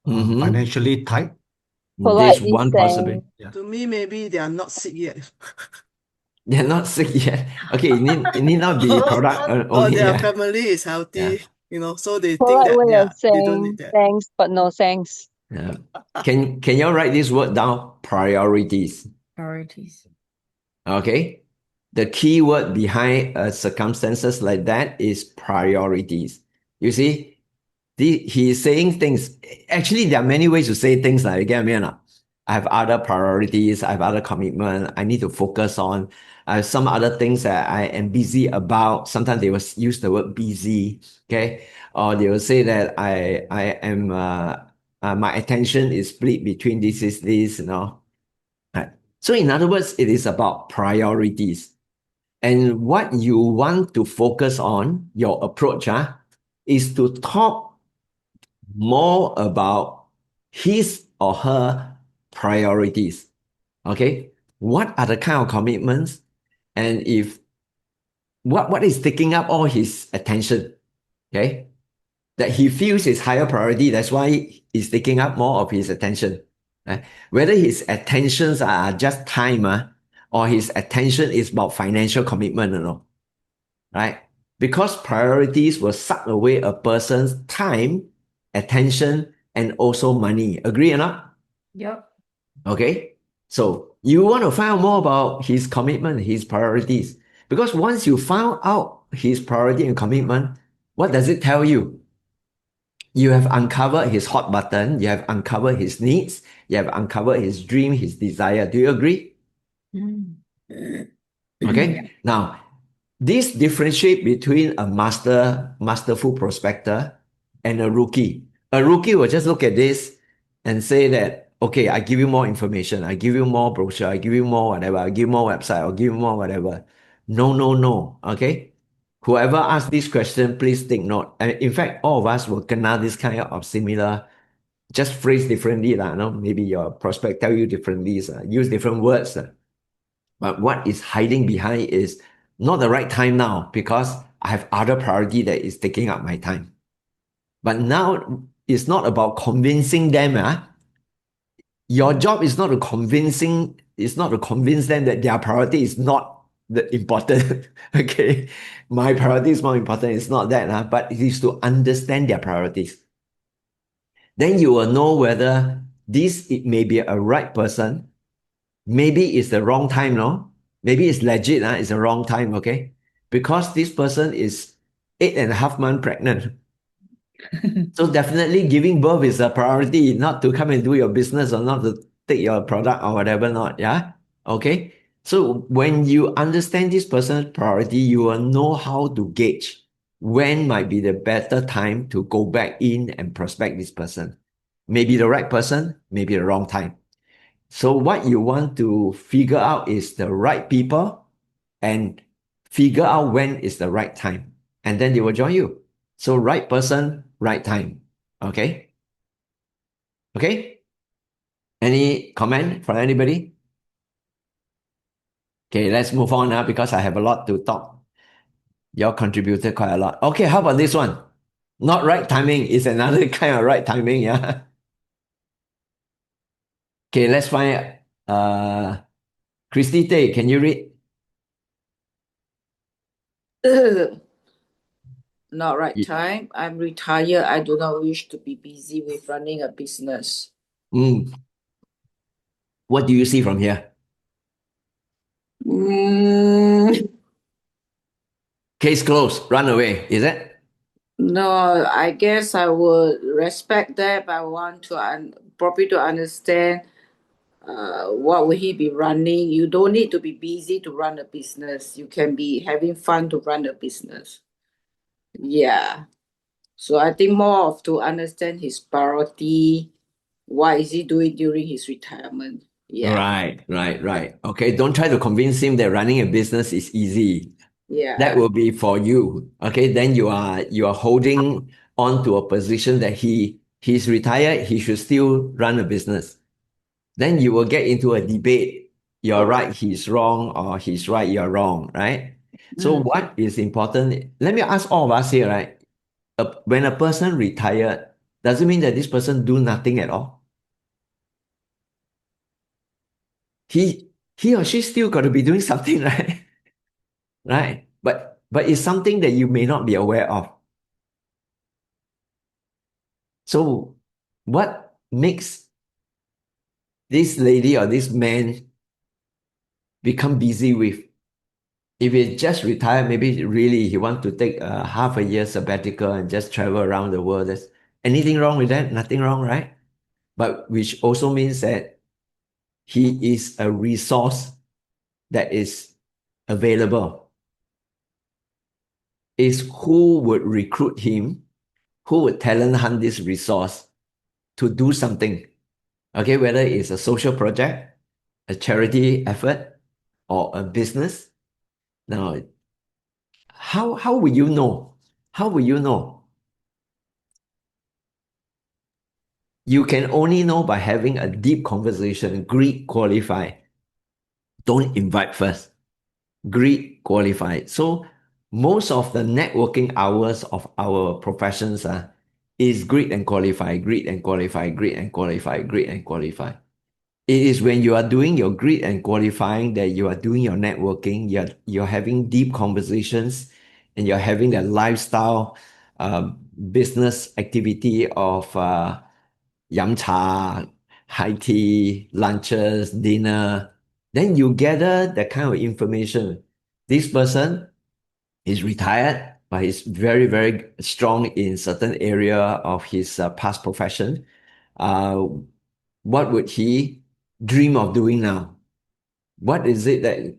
financially tight. There's Politely one possibility. saying, To me, maybe they are not sick yet. They're not sick yet. Okay, it need not be product Or only. their Yeah. family is healthy, so they think polite that way of they don't need saying that. thanks, but no thanks. Yeah. Can you write this word down? Priorities. Priorities. Okay. The key word behind circumstances like that is priorities. You see, he's saying things. Actually, there are many ways to say things like, again, I have other priorities, I have other commitment I need to focus on. I have some other things that I am busy about. Sometimes they will use the word busy, okay? Or they will say that I am my attention is split between this, Right. So in other words, it is about priorities. And what you want to focus on, your approach, is to talk more about his or her priorities. Okay? What are the kind of commitments? And if what is taking up all his attention? Okay? That he feels is higher priority. That's why he's taking up more of his attention. Whether his attentions are just time, or his attention is about financial commitment or not. Right? Because priorities will suck away a person's time, attention, and also money. Agree or not? Yep. Okay? So you want to find out more about his commitment, his priorities. Because once you found out his priority and commitment, what does it tell you? You have uncovered his hot button, you have uncovered his needs, you have uncovered his dream, his desire. Do you agree? Mm. Okay? Now, this differentiate between a masterful prospector and a rookie. A rookie will just look at this and say that, okay, I give you more information, I give you more brochure, I give you more whatever, I give you more website, I'll give you more whatever. No, no, no. Okay? Whoever asks this question, please take note. And in fact, all of us will kena this kind of similar, just phrase differently. No? Maybe your prospect tell you differently, use different words. But what is hiding behind is not the right time now because I have other priority that is taking up my time. But now it's not about convincing them. Your job is not to convince them that their priority is not the important. Okay. My priority is more important. It's not that, but it is to understand their priorities. Then you will know whether it may be a right person. Maybe it's the wrong time, no? Maybe it's legit, it's the wrong time, okay? Because this person is 8.5 months pregnant. So definitely giving birth is a priority, not to come and do your business or not to take your product or whatever not, yeah? Okay? So when you understand this person's priority, you will know how to gauge when might be the better time to go back in and prospect this person. Maybe the right person, maybe the wrong time. So what you want to figure out is the right people and figure out when is the right time. And then they will join you. So right person, right time. Okay? Okay? Any comment from anybody? Okay, let's move on now because I have a lot to talk. You all contributed quite a lot. Okay, how about this one? Not right timing is another kind of right timing, yeah? Okay, let's find Christy Tay, can you read? Not right time. I'm retired. I do not wish to be busy with running a business. What do you see from here? Case closed, run away, is it? No, I guess I would respect that, but I want to probably to understand what will he be running. You don't need to be busy to run a business. You can be having fun to run a business. Yeah. So I think more of to understand his priority. What is he doing during his retirement? Yeah. Right. Okay, don't try to convince him that running a business is easy. Yeah. That will be for you. Okay, then you are holding on to a position that he's retired, he should still run a business. Then you will get into a debate. You're right, he's wrong, or he's right, you're wrong, right? So what is important? Let me ask all of us here, right? When a person retired, does it mean that this person do nothing at all? He or she still got to be doing something, right? Right? But it's something that you may not be aware of. So what makes this lady or this man become busy with? If he just retired, maybe really he wants to take half a year sabbatical and just travel around the world. There's anything wrong with that? Nothing wrong, right? But which also means that he is a resource that is available. Is who would recruit him, who would talent hunt this resource to do something. Okay, whether it's a social project, a charity effort, or a business. Now, how will you know? How will you know? You can only know by having a deep conversation. Greet, qualify. Don't invite first. Greet, qualify. So most of the networking hours of our professions is greet and qualify, greet and qualify, greet and qualify, greet and qualify. It is when you are doing your greet and qualifying that you are doing your networking, you're having deep conversations, and you're having a lifestyle business activity of yum cha, high tea, lunches, dinner. Then you gather that kind of information. This person is retired, but he's very, very strong in certain area of his past profession. What would he dream of doing now? What is it that,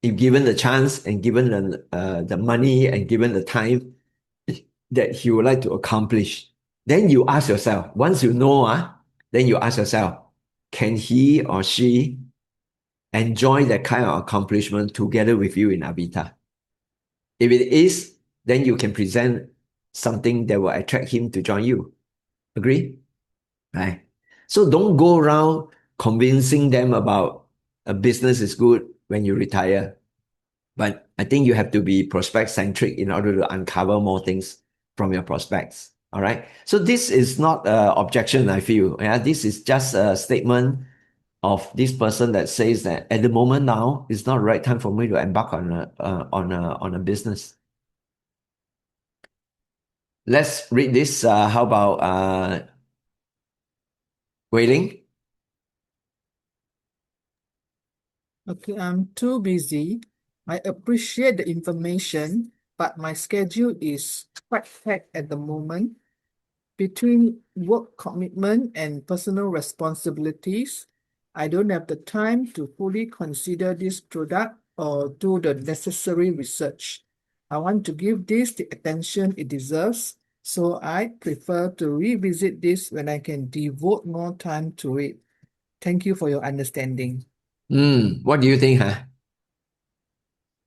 if given the chance and given the money and given the time, that he would like to accomplish? Then you ask yourself, once you know, then you ask yourself, can he or she enjoy that kind of accomplishment together with you in Avita? If it is, then you can present something that will attract him to join you. Agree? Right? So don't go around convincing them about a business is good when you retire. But I think you have to be prospect centric in order to uncover more things from your prospects. All right. So this is not an objection, I feel. Yeah, this is just a statement of this person that says that at the moment now, it's not the right time for me to embark on a business. Let's read this. How about Wei Ling? Okay, I'm too busy. I appreciate the information, but my schedule is quite packed at the moment. Between work commitment and personal responsibilities, I don't have the time to fully consider this product or do the necessary research. I want to give this the attention it deserves, so I prefer to revisit this when I can devote more time to it. Thank you for your understanding. What do you think, huh?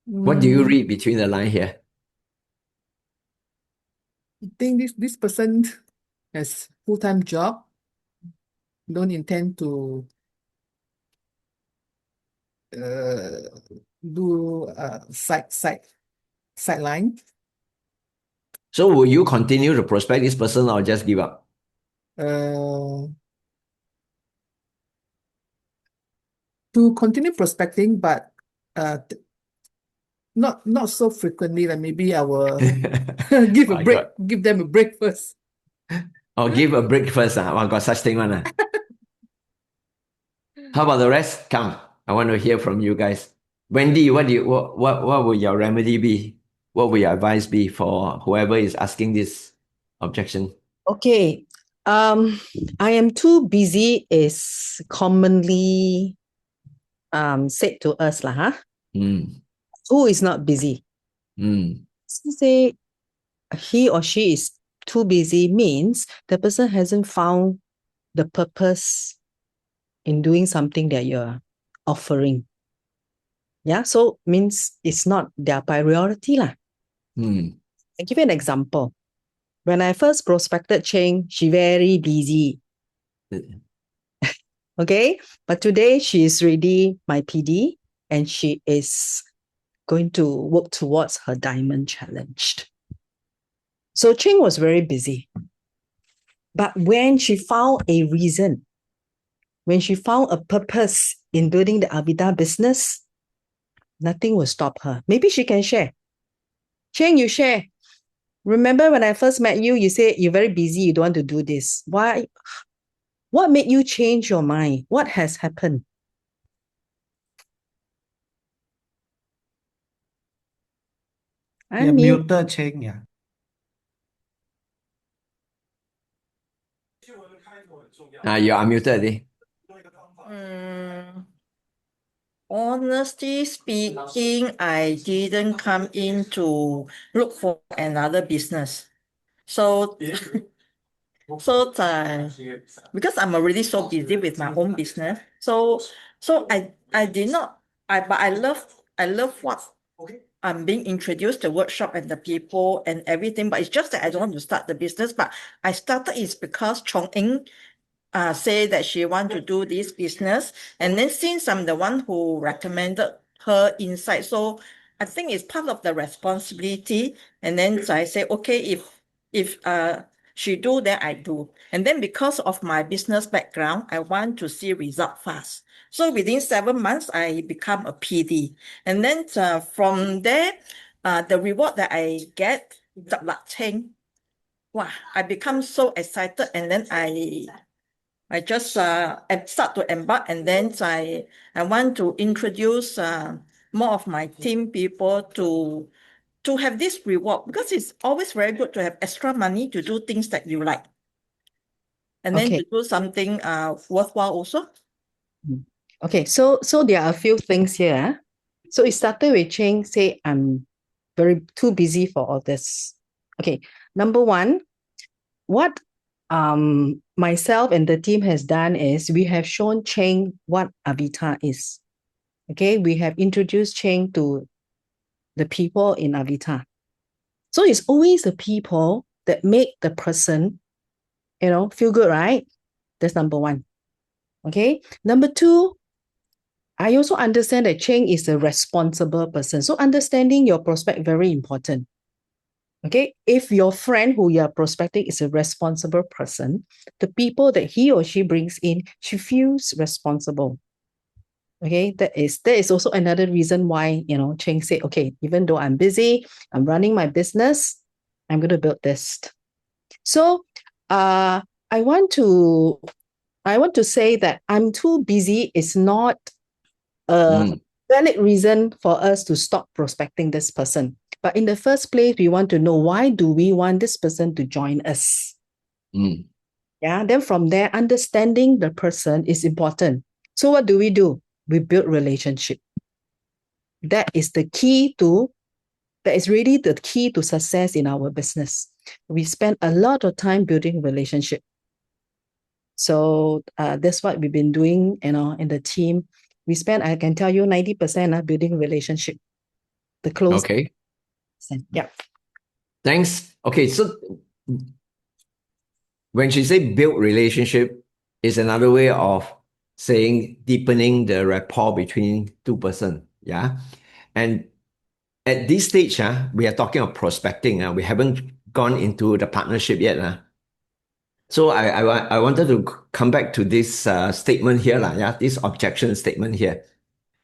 What do you read between the line here? I think this person has full-time job, don't intend to do sideline. So will you continue to prospect this person or just give up? To continue prospecting, but not so frequently. Like maybe I will give a break, give them a break first. Oh, give a break first. Got such thing one. How about the rest? Come, I want to hear from you guys. Wendy, what would your remedy be? What would your advice be for whoever is asking this objection? Okay. I am too busy is commonly said to us lah, huh? Who is not busy? So say he or she is too busy means the person hasn't found the purpose in doing something that you're offering. Yeah, so means it's not their priority lah. I'll give you an example. When I first prospected Cheng, she very busy. Okay, but today she is already my PD and she is going to work towards her diamond challenge. So Cheng was very busy. But when she found a reason, when she found a purpose in building the Avida business, nothing will stop her. Maybe she can share. Cheng, you share. Remember when I first met you, you said you're very busy, you don't want to do this. Why? What made you change your mind? What has happened? Yeah, muted Cheng, yeah. You're unmuted. Honestly speaking, I didn't come in to look for another business. So, because I'm already so busy with my own business, so I did not. But I love what I'm being introduced the workshop and the people and everything. But it's just that I don't want to start the business. But I started is because Chong Eng say that she want to do this business, and then since I'm the one who recommended her inside, so I think it's part of the responsibility. And then so I say, okay, if she do, then I do. And then because of my business background, I want to see result fast. So within 7 months, I become a PD. And then from there, the reward that I get, wow, I become so excited. And then I just start to embark, and then I want to introduce more of my team people to have this reward, because it's always very good to have extra money to do things that you like, and then Okay. to do something worthwhile also. Okay, so there are a few things here. Ah. So it started with Cheng say, I'm very too busy for all this. Okay, number one, what myself and the team has done is we have shown Cheng what Avita is. Okay, we have introduced Cheng to the people in Avita. So it's always the people that make the person, feel good, right? That's number one. Okay, number two, I also understand that Cheng is a responsible person. So understanding your prospect, very important. Okay, if your friend who you are prospecting is a responsible person, the people that he or she brings in, she feels responsible. Okay, that is also another reason why, Cheng said, okay, even though I'm busy, I'm running my business, I'm going to build this. So I want to say that I'm too busy is not a valid reason for us to stop prospecting this person. But in the first place, we want to know, why do we want this person to join us? Yeah. Then from there, understanding the person is important. So what do? We build relationship. That is really the key to success in our business. We spend a lot of time building relationship. So that's what we've been doing, in the team. We spend, I can tell you, 90% building relationship. The close. Okay. Yeah. Thanks. Okay, so when she said build relationship, is another way of saying deepening the rapport between two persons. Yeah. And at this stage, we are talking of prospecting. We haven't gone into the partnership yet. So I wanted to come back to this statement here, this objection statement here.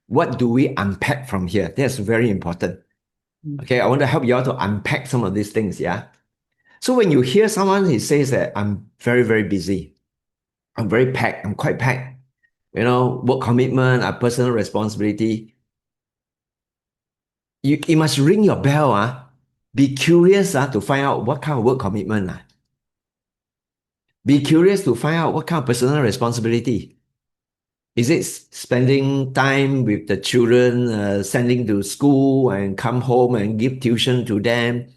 What do we unpack from here? That's very important. Okay, I want to help you all to unpack some of these things, yeah? So when you hear someone who says that I'm very, very busy, I'm very packed, I'm quite packed, work commitment, personal responsibility, it must ring your bell. Be curious to find out what kind of work commitment. Be curious to find out what kind of personal responsibility. Is it spending time with the children, sending to school and come home and give tuition to them?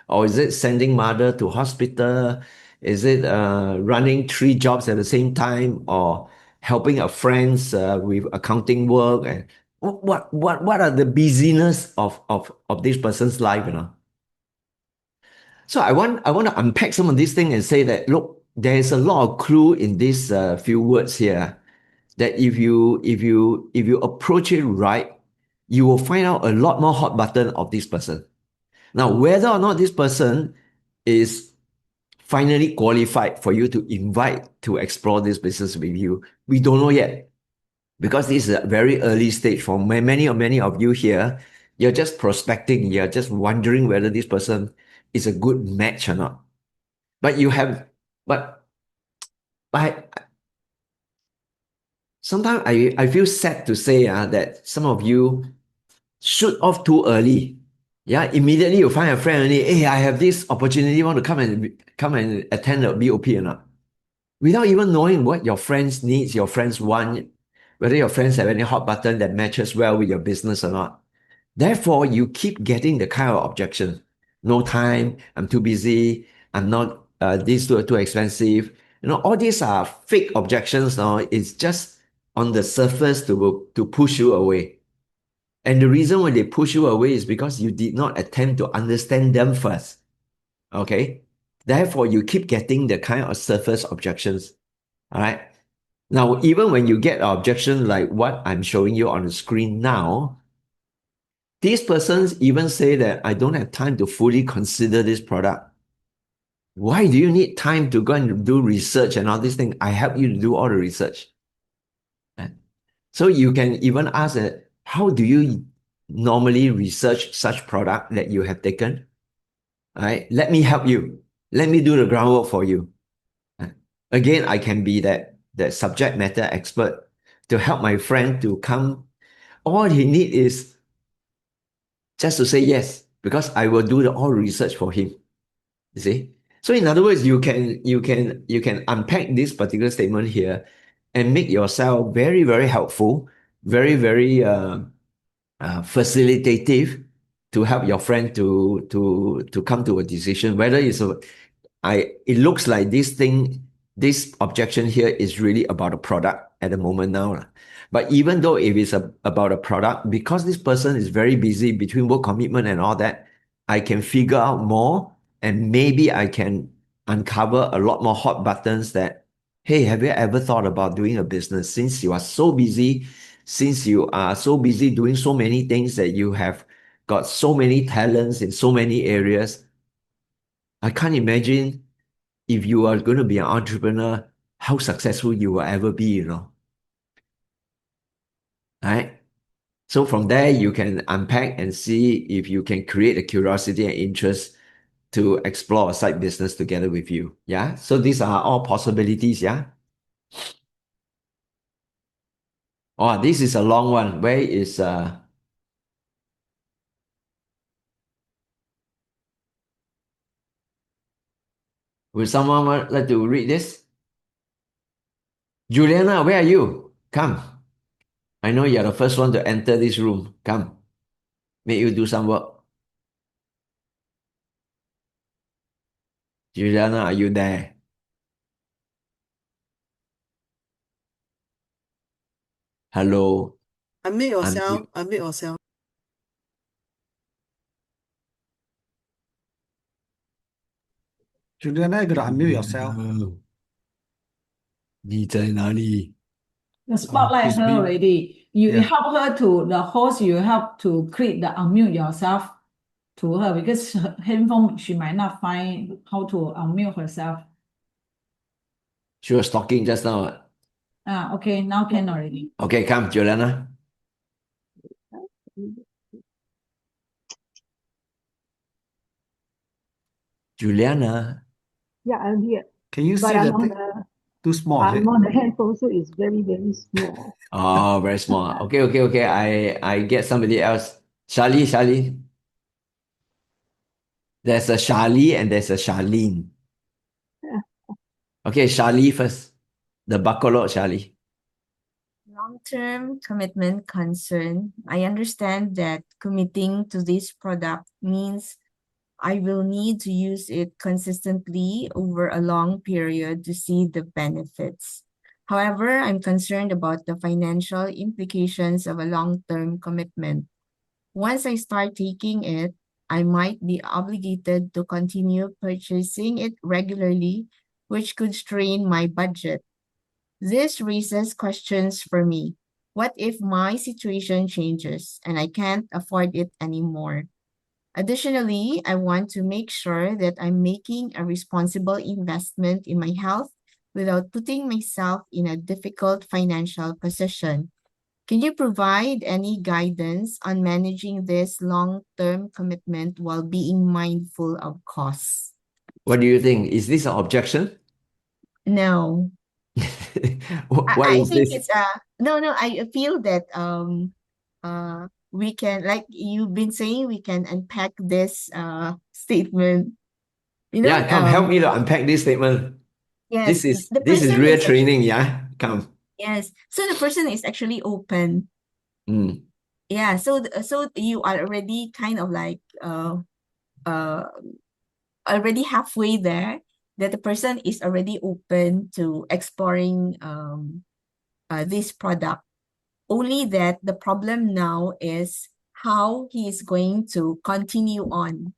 Or is it sending mother to hospital? Is it running 3 jobs at the same time? Or helping a friends with accounting work? And what are the busyness of this person's life? So I want to unpack some of these things and say that, look, there is a lot of clue in these few words here. That if you approach it right, you will find out a lot more hot button of this person. Now, whether or not this person is finally qualified for you to invite to explore this business with you, we don't know yet. Because this is a very early stage for many of you here. You're just prospecting. You're just wondering whether this person is a good match or not. But sometimes I feel sad to say that some of you shoot off too early. Yeah, immediately you find a friend only, hey, I have this opportunity, want to come and attend the BOP or not? Without even knowing what your friends needs, your friends want, whether your friends have any hot button that matches well with your business or not. Therefore, you keep getting the kind of objection. No time, I'm too busy, I'm not, these two are too expensive. All these are fake objections now. It's just on the surface to push you away. And the reason why they push you away is because you did not attempt to understand them first. Okay? Therefore, you keep getting the kind of surface objections. All right? Now, even when you get an objection like what I'm showing you on the screen now, These persons even say that I don't have time to fully consider this product. Why do you need time to go and do research and all these things? I help you to do all the research. So you can even ask, how do you normally research such product that you have taken? Right? Let me help you. Let me do the groundwork for you. Again, I can be that subject matter expert to help my friend to come. All he need is just to say yes, because I will do all research for him. You see? So in other words, you can unpack this particular statement here and make yourself very, very helpful, very, very facilitative to help your friend to come to a decision. Whether it looks like this objection here is really about a product at the moment now. But even though if it's about a product, because this person is very busy between work commitment and all that, I can figure out more and maybe I can uncover a lot more hot buttons that, hey, have you ever thought about doing a business? Since you are so busy, doing so many things that you have got so many talents in so many areas, I can't imagine if you are going to be an entrepreneur, how successful you will ever be, Right? So from there, you can unpack and see if you can create a curiosity and interest to explore a side business together with you. Yeah. So these are all possibilities. Yeah. Oh, this is a long one. Where is would someone like to read this? Juliana, where are you? Come. I know you're the first one to enter this room. Come. Make you do some work. Juliana, are you there? Hello. Unmute yourself. Unmute yourself. Juliana, you gotta unmute yourself. 你在哪里? The spotlight she's her been- already. You yeah. help her to the host. You help to click the unmute yourself to her because her handphone she might not find how to unmute herself. She was talking just now. Okay, now can already. Okay, come, Juliana. Juliana. Yeah, I'm here. Can you But see I'm the on thing? the Too small, is I'm it? on the handphone, so it's very, very small. Oh, very small. Okay. I get somebody else. Charlie. There's a Charlie and there's a Charlene. Okay, Charlie first. The buckle Charlie. Long-term commitment concern. I understand that committing to this product means I will need to use it consistently over a long period to see the benefits. However, I'm concerned about the financial implications of a long-term commitment. Once I start taking it, I might be obligated to continue purchasing it regularly, which could strain my budget. This raises questions for me. What if my situation changes and I can't afford it anymore? Additionally, I want to make sure that I'm making a responsible investment in my health without putting myself in a difficult financial position. Can you provide any guidance on managing this long-term commitment while being mindful of costs? What do you think? Is this an objection? No. What I is think this? it's no, I feel that we can, like you've been saying, we can unpack this statement. Yeah, come help me to unpack this statement. Yes, This the is person real is training, yeah? Come. yes. So the person is actually open. Mm. Yeah, so you are already kind of like already halfway there, that the person is already open to exploring this product. Only that the problem now is how he is going to continue on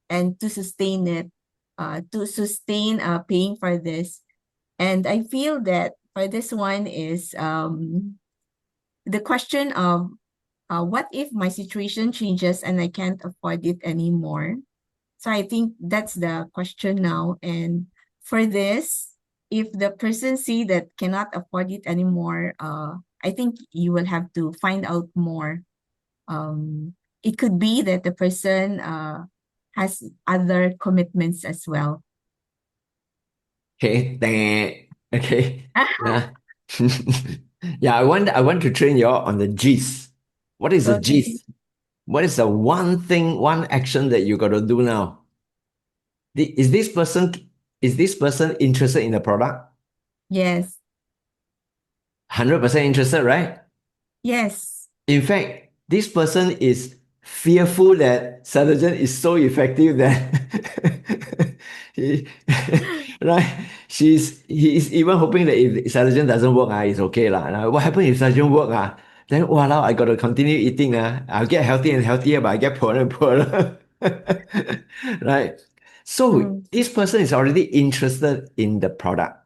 and to sustain it, to sustain paying for this. And I feel that for this one is the question of what if my situation changes and I can't afford it anymore? So I think that's the question now. And for this, if the person see that cannot afford it anymore, I think you will have to find out more. It could be that the person has other commitments as well. Okay, okay. Yeah. Yeah, I want to train you all on the G's. What is the Okay. G's? What is the one thing, one action that you got to do now? Is this person interested in the product? Yes. 100% interested, right? Yes. In fact, this person is fearful that Salagen is so effective that he, right? He is even hoping that if Salagen doesn't work, it's okay. What happens if Salagen work? Then wow, I gotta continue eating. I'll get healthier and healthier, but I get poorer and poorer. Right? So this person is already interested in the product.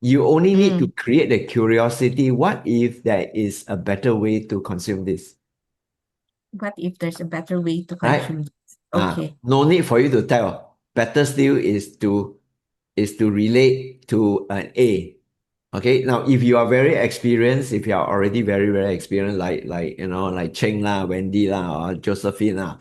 You only need to create the curiosity. What if there is a better way to consume this? What if there's a better way to Right? consume this? Okay. No need for you to tell. Better still is to relate to an A. Okay. Now, if you are very experienced, if you are already very, very experienced, like Cheng lah, Wendy lah, or Josephine lah,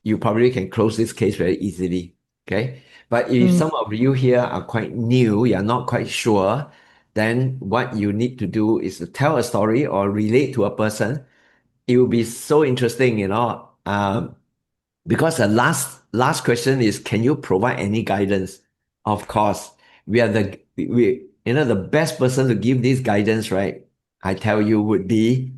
you probably can close this case very easily. Okay. But if some of you here are quite new, you're not quite sure, then what you need to do is to tell a story or relate to a person. It will be so interesting, because the last question is, can you provide any guidance? Of course, the best person to give this guidance, right? I tell you would be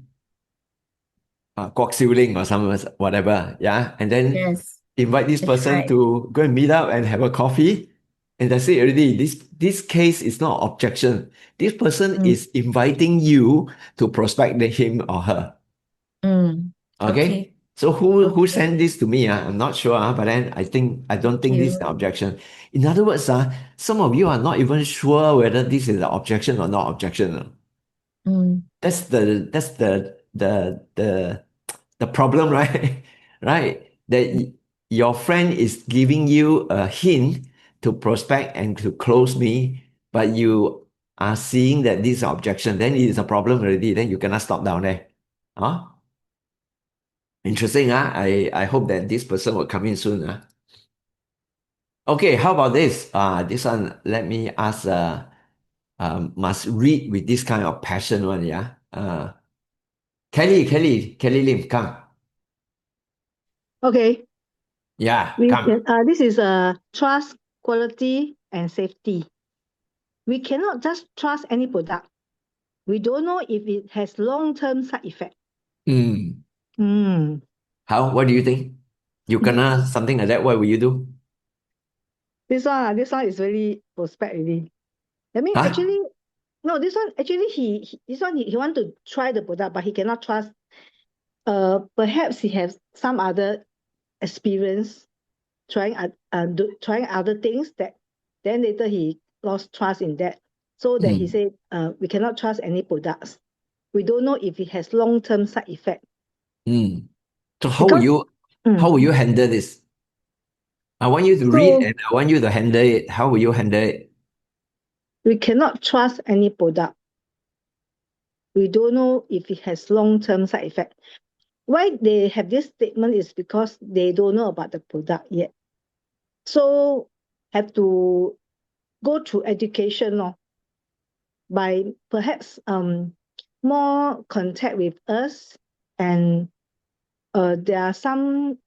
Kwok Siu Ling or some whatever, yeah, and then Yes. invite this That's person right. to go and meet up and have a coffee, and that's it already. This case is not objection. This person is inviting you to prospect him or her. Okay. Okay. So who Okay. sent this to me? I'm not sure, but then I don't think this is an You. objection. In other words, some of you are not even sure whether this is an objection or not objection. That's the problem, right? Right? That your friend is giving you a hint to prospect and to close me, but you are seeing that this is an objection, then it is a problem already. Then you cannot stop down there. Huh? Interesting, huh? I hope that this person will come in soon. Okay, how about this? This one, let me ask, must read with this kind of passion one, yeah? Kelly Lim, come. Okay, Yeah, we come. can. This is trust, quality, and safety. We cannot just trust any product. We don't know if it has long-term side effect. How? What do you think? You gonna something like that, what will you do? This one is really prospect really. I mean, Huh? actually, no, this one actually he want to try the product, but he cannot trust. Perhaps he has some other experience trying other things that then later he lost trust in that. So that he said, we cannot trust any products. We don't know if it has long-term side effect. So how will you handle this? I want you to read and I want you to handle it. How will you handle it? We cannot trust any product. We don't know if it has long-term side effect. Why they have this statement is because they don't know about the product yet. So have to go through education by perhaps more contact with us, and there are some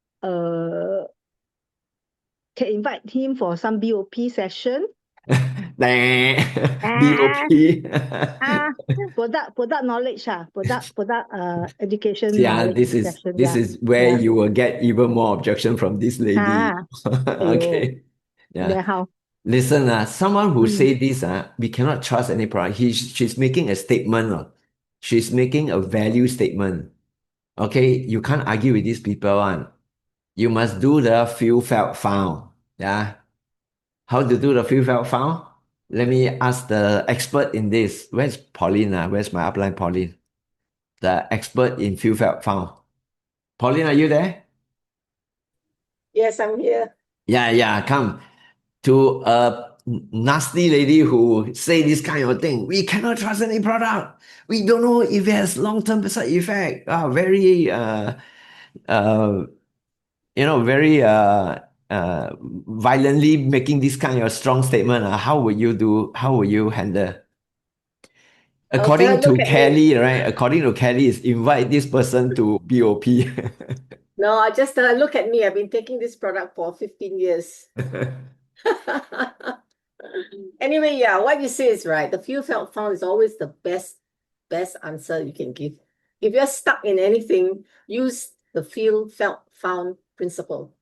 can invite him for some BOP session. BOP. Product knowledge, product education Yeah, knowledge session. this is where you will get even more objection from this lady. Okay. Yeah. Then how? Listen, someone who say this, we cannot trust any product. She's making a statement. She's making a value statement. Okay, you can't argue with these people. You must do the feel, felt, found. Yeah. How to do the feel, felt, found? Let me ask the expert in this. Where's Pauline? Where's my upline Pauline? the expert in fuel felt found. Pauline, are you there? Yes, I'm here. Yeah, come. To a nasty lady who say this kind of thing, we cannot trust any product. We don't know if it has long-term side effect. Very very violently making this kind of strong statement. How would you do? How would you handle? According to Kelly, right? According to Kelly, is invite this person to BOP. No, I just look at me. I've been taking this product for 15 years. Anyway, yeah, what you say is right. The feel felt found is always the best answer you can give. If you're stuck in anything, use the feel felt found principle.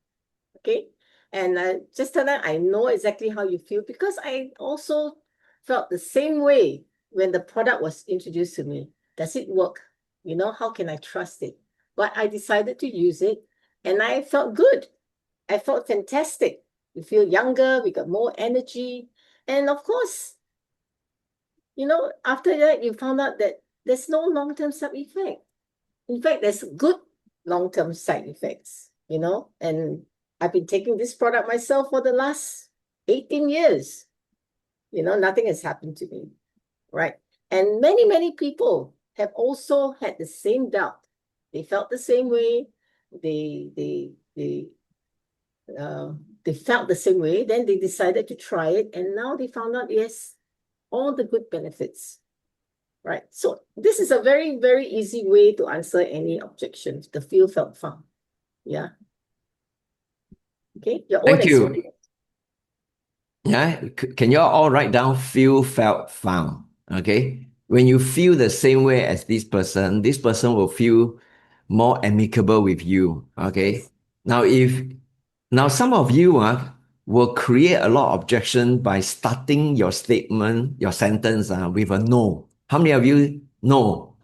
Okay? And just tell them I know exactly how you feel because I also felt the same way when the product was introduced to me. Does it work? How can I trust it? But I decided to use it and I felt good. I felt fantastic. We feel younger, we got more energy. And of course, after that, you found out that there's no long-term side effect. In fact, there's good long-term side effects, and I've been taking this product myself for the last 18 years. Nothing has happened to me, right? And many, many people have also had the same doubt. They felt the same way. They felt the same way. Then they decided to try it, and now they found out, yes, all the good benefits, right? So this is a very, very easy way to answer any objections. The feel felt found, yeah. Okay, your own Thank you. experience. Yeah, can you all write down feel, felt, found? Okay, when you feel the same way as this person will feel more amicable with you. Okay, now some of you will create a lot of objection by starting your statement, your sentence with a no. How many of you know?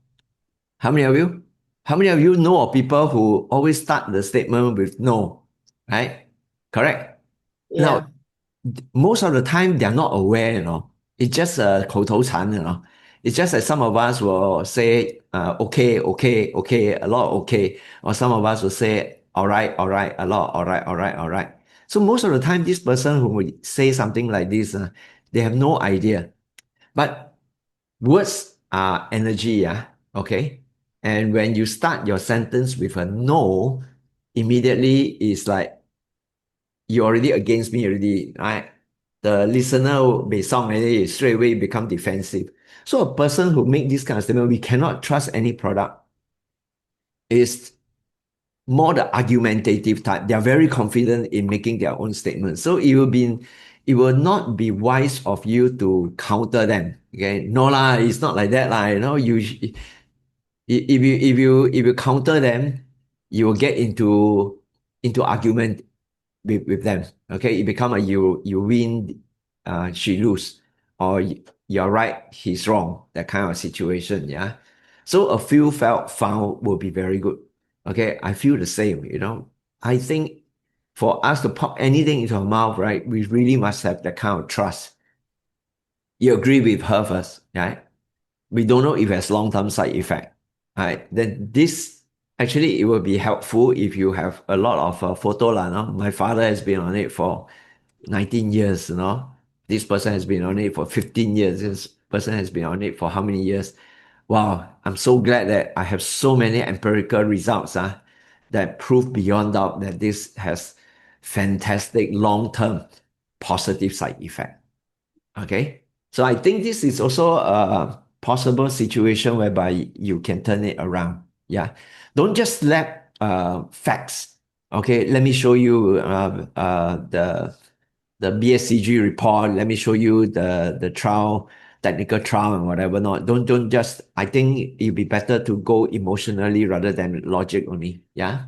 How many of you? How many of you know of people who always start the statement with no? Right? Correct? Yeah. Now, most of the time they're not aware, It's just a 口头禅, It's just that some of us will say, okay, a lot okay. Or some of us will say, all right, a lot, all right. So most of the time, this person who would say something like this, they have no idea. But words are energy, okay? And when you start your sentence with a no, immediately it's like, you're already against me already, right? The listener may sound already straight away become defensive. So a person who make this kind of statement, we cannot trust any product, is more the argumentative type. They are very confident in making their own statements. So it will not be wise of you to counter them. Okay, no lah, it's not like that lah. If you counter them, you will get into argument with them. Okay, it become a you win, she lose, or you're right, he's wrong, that kind of situation. Yeah. So a feel felt found will be very good. Okay, I feel the same. I think for us to pop anything into our mouth, right, we really must have that kind of trust. You agree with her first, right? We don't know if it has long-term side effect, right? Then this actually it will be helpful if you have a lot of photo lah. No? My father has been on it for 19 years. This person has been on it for 15 years. This person has been on it for how many years? Wow, I'm so glad that I have so many empirical results that prove beyond doubt that this has fantastic long-term positive side effect. Okay, so I think this is also a possible situation whereby you can turn it around. Yeah, don't just let facts. Okay, let me show you the BSCG report. Let me show you the trial, technical trial and whatever. Not don't just. I think it'd be better to go emotionally rather than logic only. Yeah.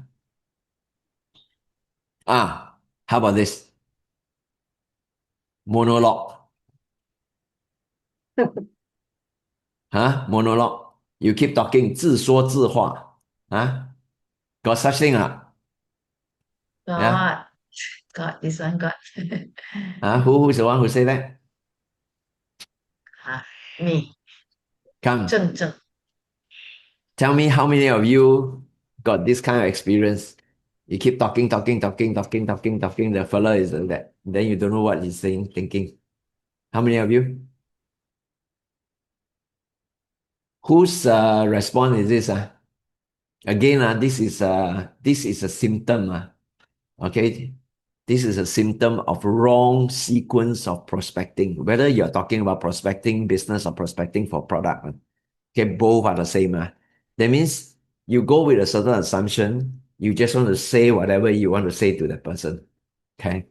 How about this? Monologue. Monologue. You keep talking, 自说自话. Got such thing? Yeah. Got this one, got. Who's the one who say that? Me. Come. Zheng. Tell me how many of you got this kind of experience? You keep talking. The fella is that. Then you don't know what he's saying, thinking. How many of you? Whose response is this? Again, this is a symptom. Okay, this is a symptom of wrong sequence of prospecting. Whether you're talking about prospecting business or prospecting for product, okay, both are the same. That means you go with a certain assumption. You just want to say whatever you want to say to that person. Okay,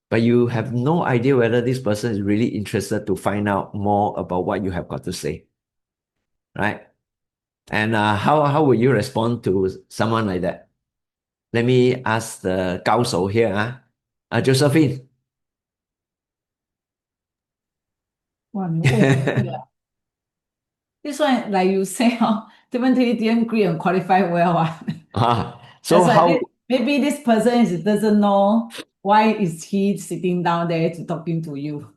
but you have no idea whether this person is really interested to find out more about what you have got to say, right? And how would you respond to someone like that? Let me ask the 高手 here, Josephine. Wow, this one, like you say, definitely didn't agree and qualify well. So how? Maybe this person doesn't know why is he sitting down there to talking to you.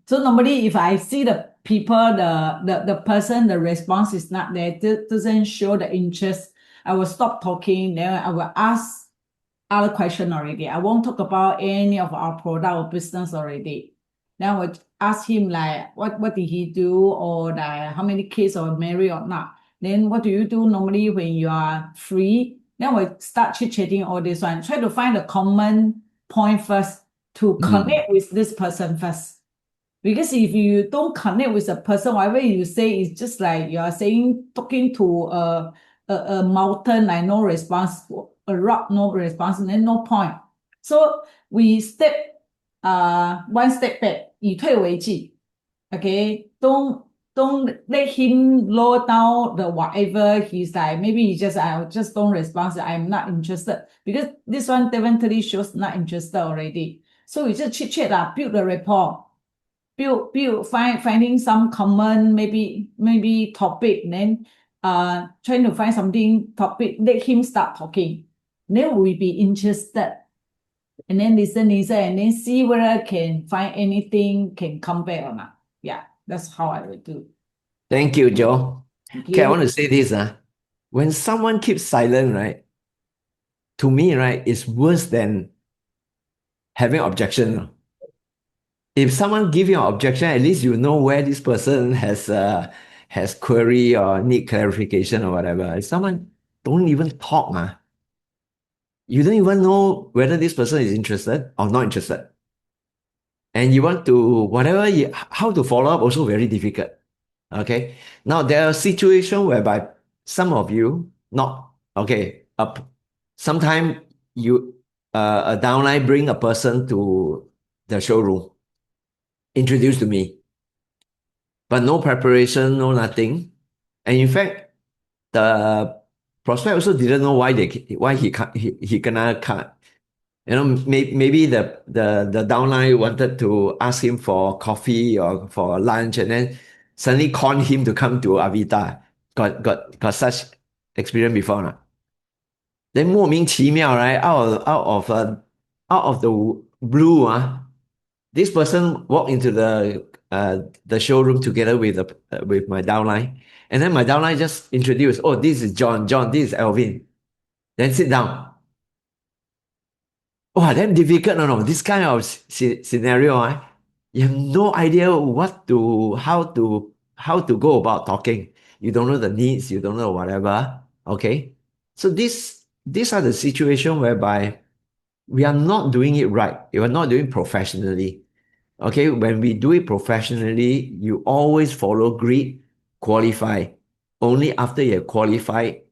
So normally, if I see the people, the person, the response is not there, doesn't show the interest, I will stop talking. Then I will ask other question already. I won't talk about any of our product or business already. Then I would ask him like, what did he do, or like, how many kids, or married or not. Then what do you do normally when you are free? Then we start chit-chatting all this one. Try to find a common point first to connect with this person first. Because if you don't connect with a person, whatever you say is just like you are talking to a mountain, like no response, a rock, no response, and then no point. So we step one step back, 以退为进. Okay, don't let him lower down the whatever he's like. Maybe he just I just don't respond. I'm not interested, because this one definitely shows not interested already. So we just chit chat, build the rapport. Finding some common maybe topic, then trying to find something topic, let him start talking. Then we'll be interested. And then listen, and then see whether I can find anything can come back or not. Yeah, that's how I would do. Thank you, Joe. Thank Okay, I you. want to say this. When someone keeps silent, right, to me, right, it's worse than having objection. If someone give you an objection, at least you know where this person has query or need clarification or whatever. If someone don't even talk, you don't even know whether this person is interested or not interested. And you want to, how to follow up also very difficult. Okay. Now there are situations whereby some of you sometimes a downline bring a person to the showroom, introduce to me, but no preparation, no nothing. And in fact, the prospect also didn't know why he can't. Maybe the downline wanted to ask him for coffee or for lunch, and then suddenly called him to come to Avita. Got such experience before, not? Then 莫名其妙, right? Out of the blue, this person walked into the showroom together with my downline, and then my downline just introduced, oh, this is John, this is Alvin. Then sit down. Oh, damn difficult. No. This kind of scenario, you have no idea how to go about talking. You don't know the needs, you don't know whatever. Okay. So these are the situations whereby we are not doing it right. We are not doing it professionally. Okay. When we do it professionally, you always follow grid, qualify. Only after you have qualified,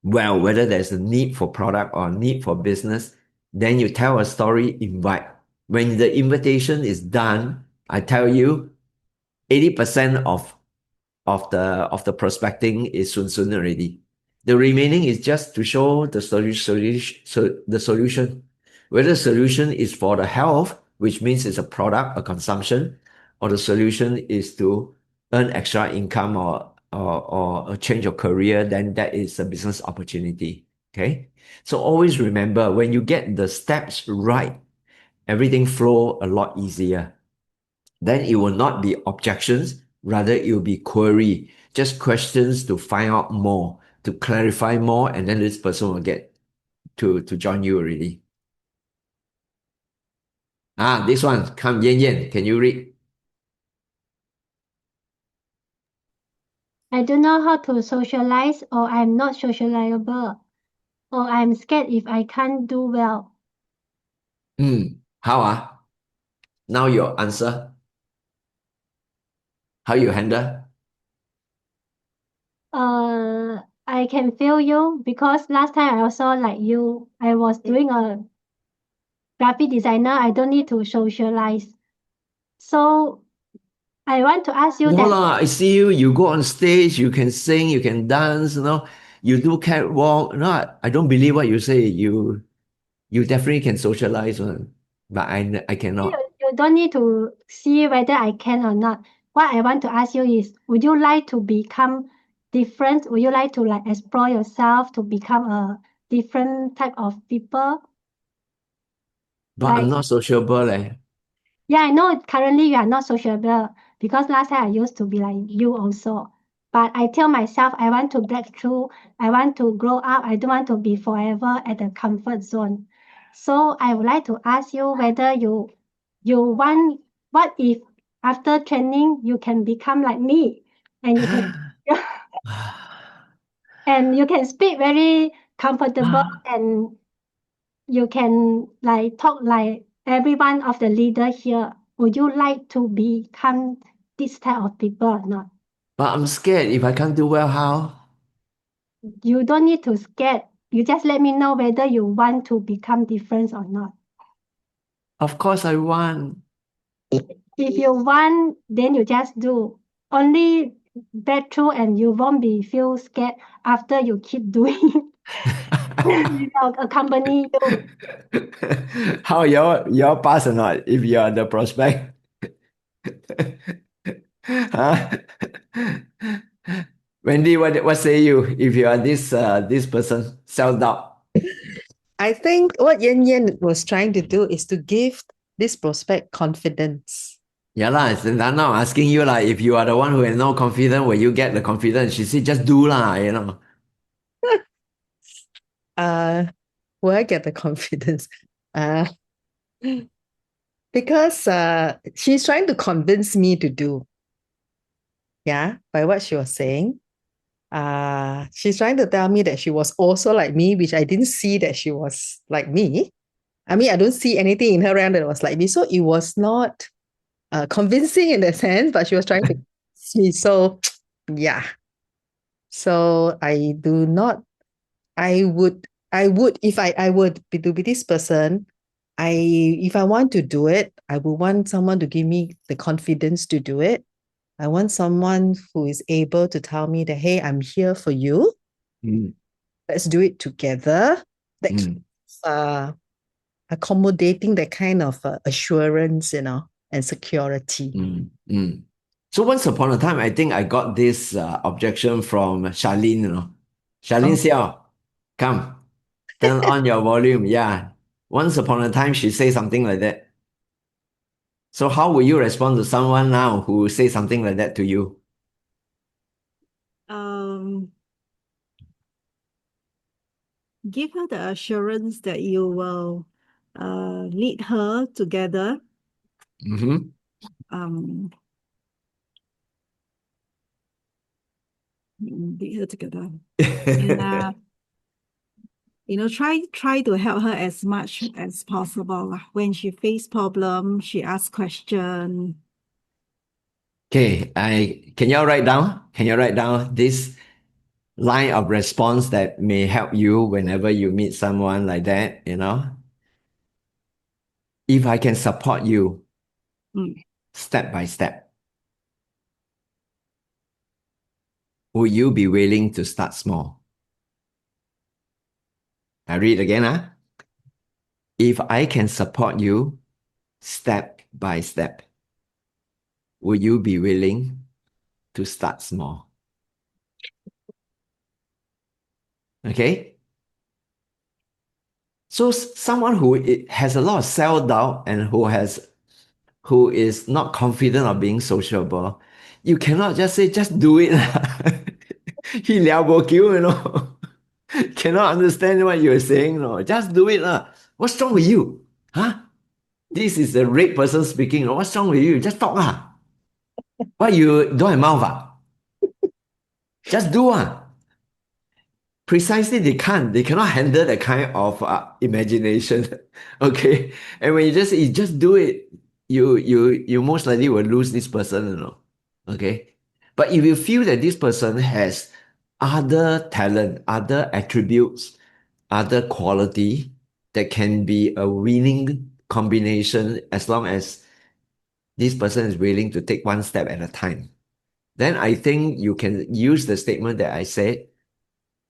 well, whether there's a need for product or need for business, then you tell a story, invite. When the invitation is done, I tell you, 80% of the prospecting is soon already. The remaining is just to show the solution. Whether the solution is for the health, which means it's a product, a consumption, or the solution is to earn extra income or a change of career, then that is a business opportunity. Okay. So always remember, when you get the steps right, everything flow a lot easier. Then it will not be objections, rather it will be query. just questions to find out more, to clarify more, and then this person will get to join you already. This one, come, Yan Yan, can you read? I don't know how to socialize, or I'm not socializable, or I'm scared if I can't do well. How? Now your answer. How you handle? I can feel you because last time I also like you. I was doing a graphic designer. I don't need to socialize. So I want to ask you No that. lah, I see you. You go on stage, you can sing, you can dance. You do catwalk. No, I don't believe what you say. You definitely can socialize one, but I cannot. You don't need to see whether I can or not. What I want to ask you is, would you like to become different? Would you like to like explore yourself to become a different type of people? But I'm not sociable. Yeah, I know currently you are not sociable because last time I used to be like you also. But I tell myself I want to break through. I want to grow up. I don't want to be forever at the comfort zone. So I would like to ask you whether you want, what if after training you can become like me and you can and you can speak very comfortable and you can like talk like every one of the leader here. Would you like to become this type of people or not? But I'm scared if I can't do well, how? You don't need to scared. You just let me know whether you want to become different or not. Of course I want. If you want, then you just do. Only break through and you won't be feel scared after you keep doing without accompany you. How y'all pass or not if you are the prospect? Huh? Wendy, what say you if you are this person, self-doubt? I think what Yan Yan was trying to do is to give this prospect confidence. Yeah lah, now I'm asking you if you are the one who has no confidence, will you get the confidence? She said just do lah, Will I get the confidence? Because she's trying to convince me to do. Yeah, by what she was saying. She's trying to tell me that she was also like me, which I didn't see that she was like me. I mean, I don't see anything in her around that was like me. So it was not convincing in that sense, but she was trying to see. So yeah. So I do not, I would, if I would be to be this person, if I want to do it, I would want someone to give me the confidence to do it. I want someone who is able to tell me that, hey, I'm here for you. Let's do it together. That keeps, accommodating that kind of assurance, and security. So once upon a time, I think I got this objection from Charlene, Charlene Xiao, come, turn on your volume. Yeah. Once upon a time, she said something like that. So how will you respond to someone now who says something like that to you? Give her the assurance that you will lead her together. Lead her together. And, try to help her as much as possible. When she face problem, she asks question. Okay, can you write down? Can you write down this line of response that may help you whenever you meet someone like that, If I can support you step by step, will you be willing to start small? I read again. If I can support you step by step, will you be willing to start small? Okay? So someone who has a lot of self-doubt and who is not confident of being sociable, You cannot just say, just do it. He liao bo kiu, Cannot understand what you're saying, no. Just do it. What's wrong with you? Huh? This is a red person speaking. What's wrong with you? Just talk. Why you don't have mouth? Just do. Precisely, they can't. They cannot handle that kind of imagination. Okay? And when you just do it, you most likely will lose this person, Okay? But if you feel that this person has other talent, other attributes, other quality that can be a winning combination as long as this person is willing to take one step at a time, then I think you can use the statement that I said,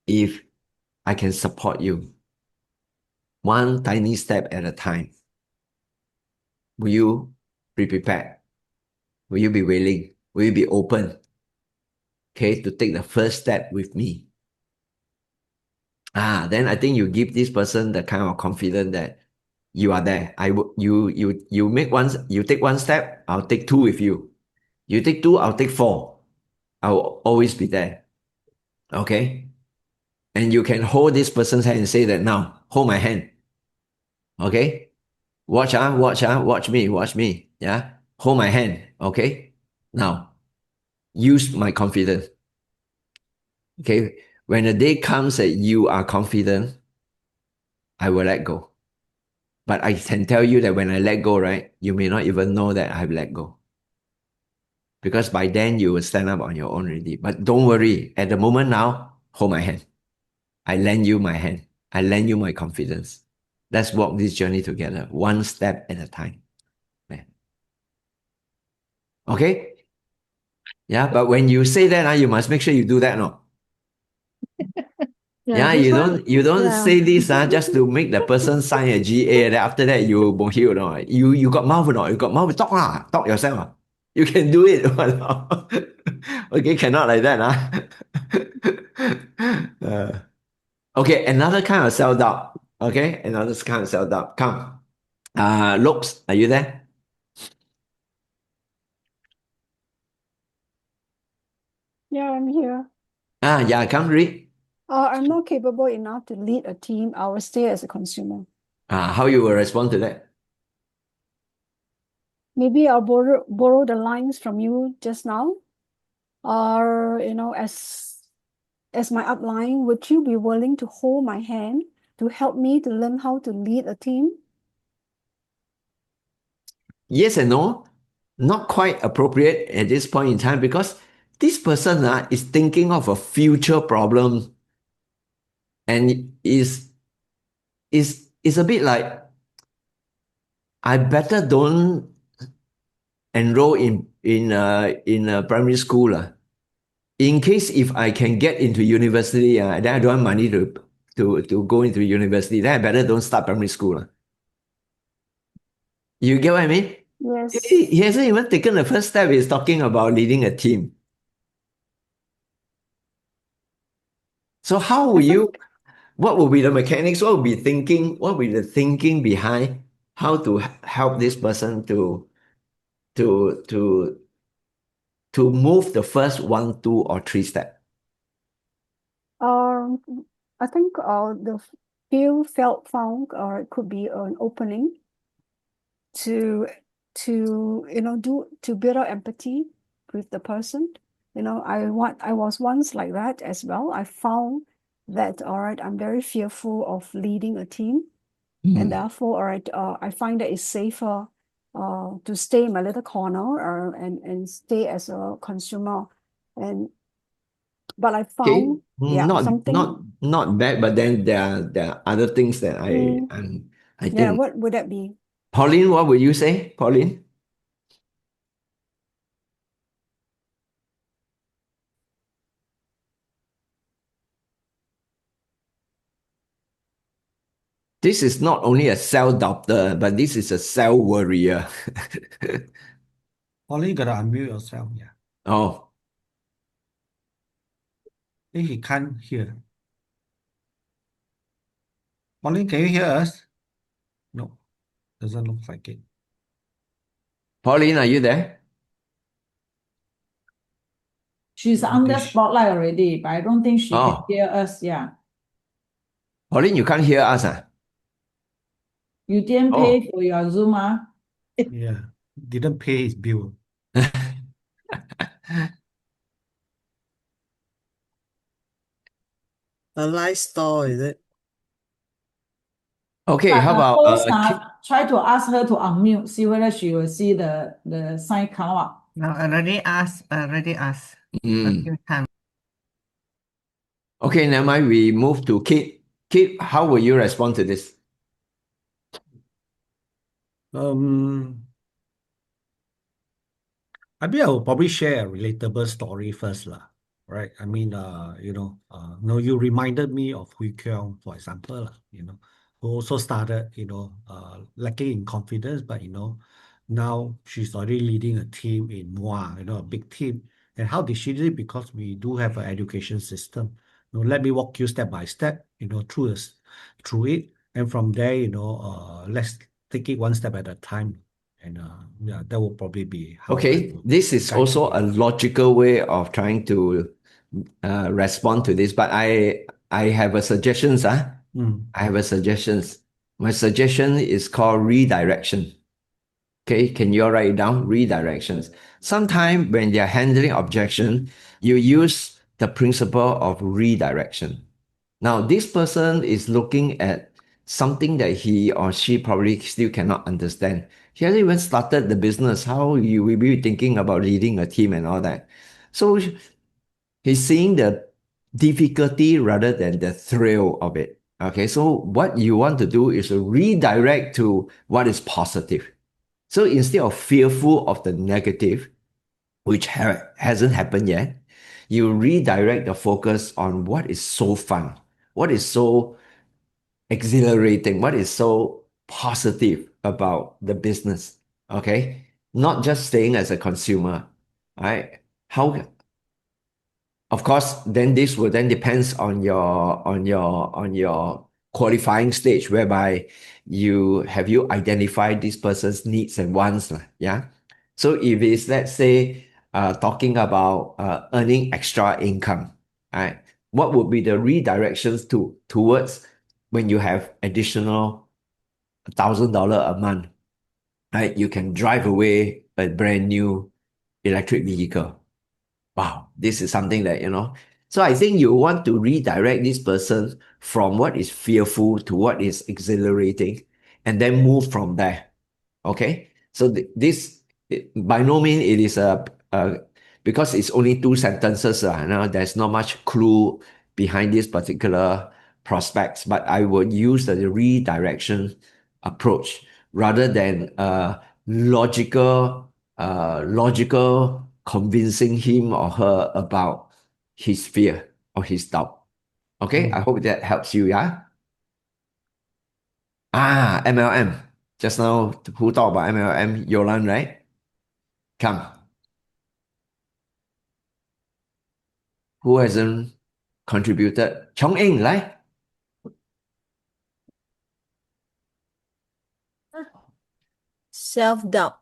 if I can support you one tiny step at a time, will you be prepared? Will you be willing? Will you be open? Okay, to take the first step with me. Then I think you give this person the kind of confidence that you are there. You take one step, I'll take two with you. You take two, I'll take four. I'll always be there. Okay? And you can hold this person's hand and say that now, hold my hand. Okay? Watch me. Yeah? Hold my hand. Okay? Now, use my confidence. Okay? When the day comes that you are confident, I will let go. But I can tell you that when I let go, right, you may not even know that I've let go. Because by then you will stand up on your own already. But don't worry, at the moment now, hold my hand. I lend you my hand. I lend you my confidence. Let's walk this journey together, one step at a time. Okay? Yeah, but when you say that, you must make sure you do that, no? Yeah, this you don't yeah. say this just to make the person sign a GA. Then after that you bo heal, no? You got mouth or not? You got mouth, talk yourself. You can do it. Okay, cannot like that. Okay, another kind of self-doubt. Okay, another kind of self-doubt. Come. Lopes, are you there? Yeah, I'm here. Yeah, come read. I'm not capable enough to lead a team. I will stay as a consumer. How you will respond to that? Maybe I'll borrow the lines from you just now. Or, as my upline, would you be willing to hold my hand to help me to learn how to lead a team? Yes and no. Not quite appropriate at this point in time because this person is thinking of a future problem and is a bit like, I better don't enroll in a primary school. In case if I can get into university, then I don't have money to go into university, then I better don't start primary school. You get what I mean? Yes. He hasn't even taken the first step. He's talking about leading a team. So how will you, what will be the mechanics? What will be the thinking behind how to help this person to move the first 1, 2, or 3 step? I think the found, or it could be an opening to build up empathy with the person. I was once like that as well. I found that, all right, I'm very fearful of leading a team. And therefore, all right, I find that it's safer to stay in my little corner and stay as a consumer. But I found not bad, but then there are other things that I think. What would that be? Pauline, what would you say, Pauline? This is not only a self-doubter, but this is a self-worrier. Only you gotta unmute yourself, yeah. Oh. I think he can't hear. Pauline, can you hear us? No, doesn't look like it. Pauline, are you there? She's under spotlight already, but I don't think she can Oh, hear us. Yeah. Pauline, you can't hear us, ah? You didn't Oh. pay for your Zoom, ah? Yeah, didn't pay his bill. A live store, is it? Okay, But how the about host try to ask her to unmute, see whether she will see the sign come up. No, already asked a few times. okay, never mind. We move to Kate. Kate, how will you respond to this? I mean, I will probably share a relatable story first, lah. Right? I mean, you reminded me of Hui Kyung, for example, lah, who also started, lacking in confidence, but now she's already leading a team in Mua, a big team. And how did she do it? Because we do have an education system. Let me walk you step by step, through it, and from there, let's take it one step at a time. And yeah, that will probably be how I Okay, will this is guide also you. a logical way of trying to respond to this, but I have a suggestions. I have a suggestions. My suggestion is called redirection. Okay, can you all write it down? Redirections. Sometimes when you're handling objection, you use the principle of redirection. Now, this person is looking at something that he or she probably still cannot understand. He hasn't even started the business. How you will be thinking about leading a team and all that. So he's seeing the difficulty rather than the thrill of it. Okay, so what you want to do is to redirect to what is positive. So instead of fearful of the negative, which hasn't happened yet, you redirect the focus on what is so fun, what is so exhilarating, what is so positive about the business. Okay, not just staying as a consumer. Right? Of course, then this will then depends on your qualifying stage, whereby you identified this person's needs and wants. Yeah. So if it's, let's say, talking about earning extra income, right? What would be the redirections towards when you have additional $1,000 a month, right? You can drive away a brand new electric vehicle. Wow, this is something that, So I think you want to redirect this person from what is fearful to what is exhilarating, and then move from there. Okay? So by no means it is because it's only 2 sentences. There's not much clue behind this particular prospects, but I would use the redirection approach rather than logical convincing him or her about his fear or his doubt. Okay, I hope that helps you, yeah? MLM. Just now, who talked about MLM? Yolan, right? Come. Who hasn't contributed? Chong Ing, right? Self-doubt.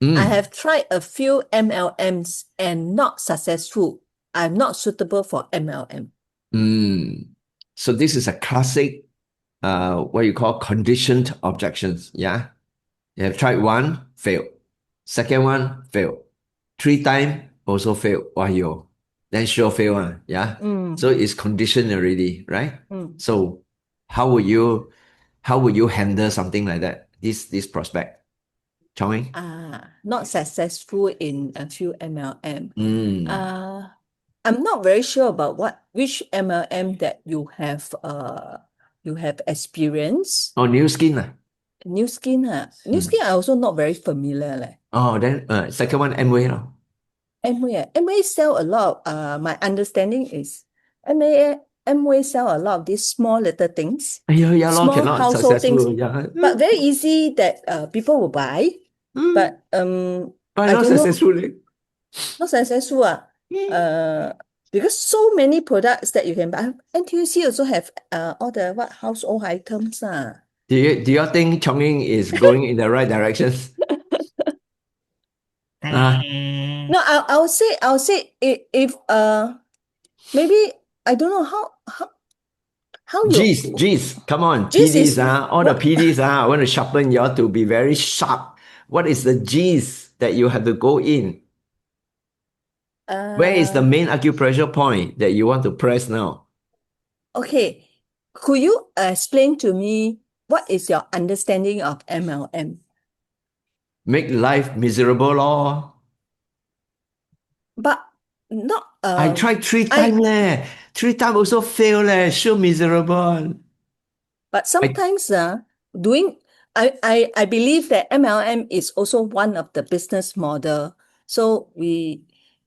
I have tried a few MLMs and not successful. I'm not suitable for MLM. So this is a classic, what you call conditioned objections. Yeah. You have tried one, failed. Second one, failed. 3 times, also failed. Wow, then sure fail. Yeah. So it's conditioned already, right? So how would you handle something like that? This prospect? Chong? Not successful in a few MLM. I'm not very sure about which MLM that you have experienced. Oh, New Skin. New Skin, New Skin I also not very familiar leh. Oh, then second one, Amway. Amway sell a lot of, my understanding is Amway sell a lot of these small little things, Yeah, small cannot household things, successful. Yeah. but very easy that people will buy. But But I not don't know. successful. Not successful. Because so many products that you can buy. NTUC also have all the household items. Do you think Chong Ying is going in the right direction? Ah, No, I'll say if maybe I don't know how you G's, come on, G's PDs, is all the what PDs, I want to sharpen you all to be very sharp. What is the G's that you have to go in? Where is the main acupressure point that you want to press now? okay. Could you explain to me what is your understanding of MLM? Make life miserable, lor. But not I tried 3 times leh. 3 times also fail leh. Sure miserable. but sometimes doing I believe that MLM is also one of the business model. So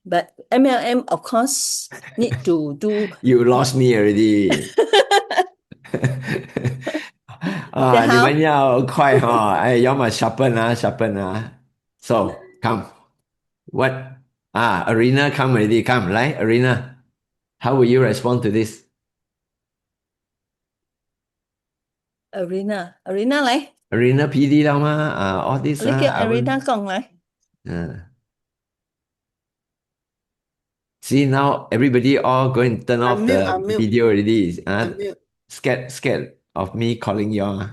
but MLM of course need to do You lost me already. then 你 how? 们要快哈，要么 sharpen sharpen So come, what? Arena come already. Come, 来 Arena. How will you respond to this? Arena 嚟 Arena PD 了吗？all this 你叫 I will. Arena 講嚟 See now everybody all going to turn off the Unmute. video already. Unmute. Scared of me calling you all.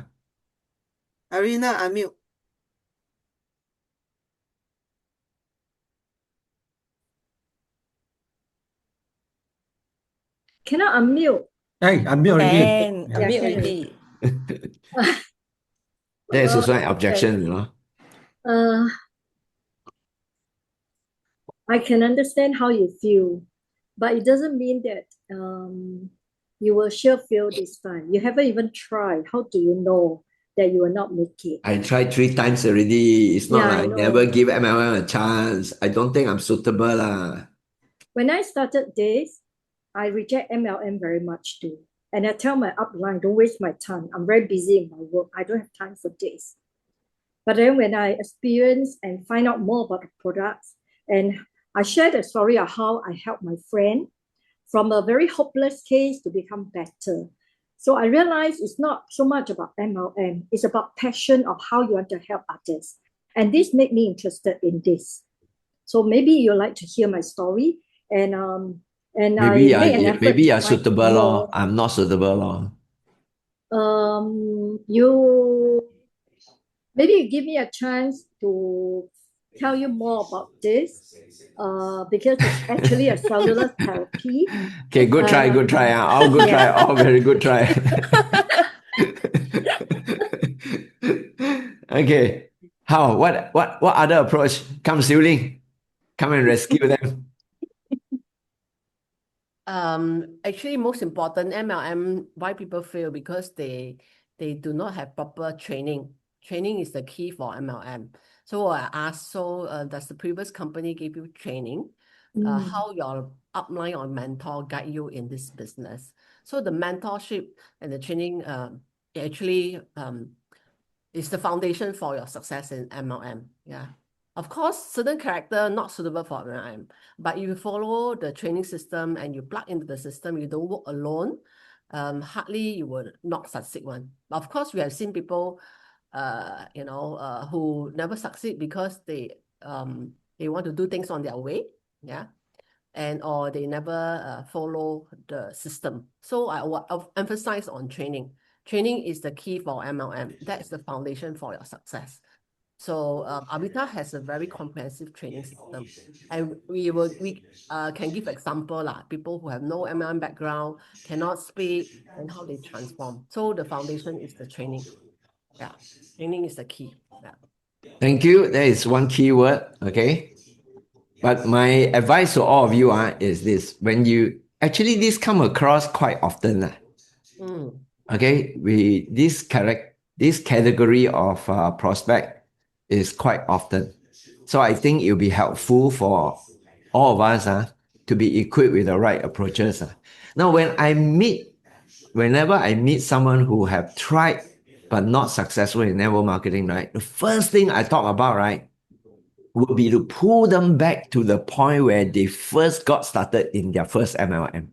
Arena, unmute. Cannot unmute. Hey, unmute already. Can Yeah. unmute can. already. That is also an Okay. objection, you know. I can understand how you feel, but it doesn't mean that you will sure fail this time. You haven't even tried. How do you know that you will not make it? I tried 3 times already. It's not Yeah, I like I know. never give MLM a chance. I don't think I'm suitable lah. When I started this, I reject MLM very much too. And I tell my upline, don't waste my time. I'm very busy in my work. I don't have time for this. But then when I experience and find out more about the products, and I share the story of how I helped my friend from a very hopeless case to become better. So I realized it's not so much about MLM, it's about passion of how you want to help others. And this made me interested in this. So maybe you like to hear my story, and Maybe I make an effort maybe to you're find suitable more. lor. I'm not suitable lor. Maybe you give me a chance to tell you more about this, because it's actually a cellular therapy. Okay, good try. All good try. All very good try. Okay. How? What other approach? Come, Siuling. Come and rescue them. Actually, most important, MLM, why people fail? Because they do not have proper training. Training is the key for MLM. So I asked, does the previous company give you training? How your upline or mentor guide you in this business? So the mentorship and the training actually is the foundation for your success in MLM. Yeah. Of course, certain character not suitable for MLM, but if you follow the training system and you plug into the system, you don't work alone, hardly you will not succeed one. Of course, we have seen people, who never succeed because they want to do things on their way, yeah, or they never follow the system. So I will emphasize on training. Training is the key for MLM. That is the foundation for your success. So Avita has a very comprehensive training system, and we can give example people who have no MLM background, cannot speak, and how they transform. So the foundation is the training. Yeah, training is the key. Yeah. Thank you. That is one key word. Okay. But my advice to all of you is this: when you actually this come across quite often. Okay, this category of prospect is quite often. So I think it'll be helpful for all of us to be equipped with the right approaches. Now, whenever I meet someone who have tried but not successful in network marketing, right, the first thing I talk about, right, would be to pull them back to the point where they first got started in their first MLM.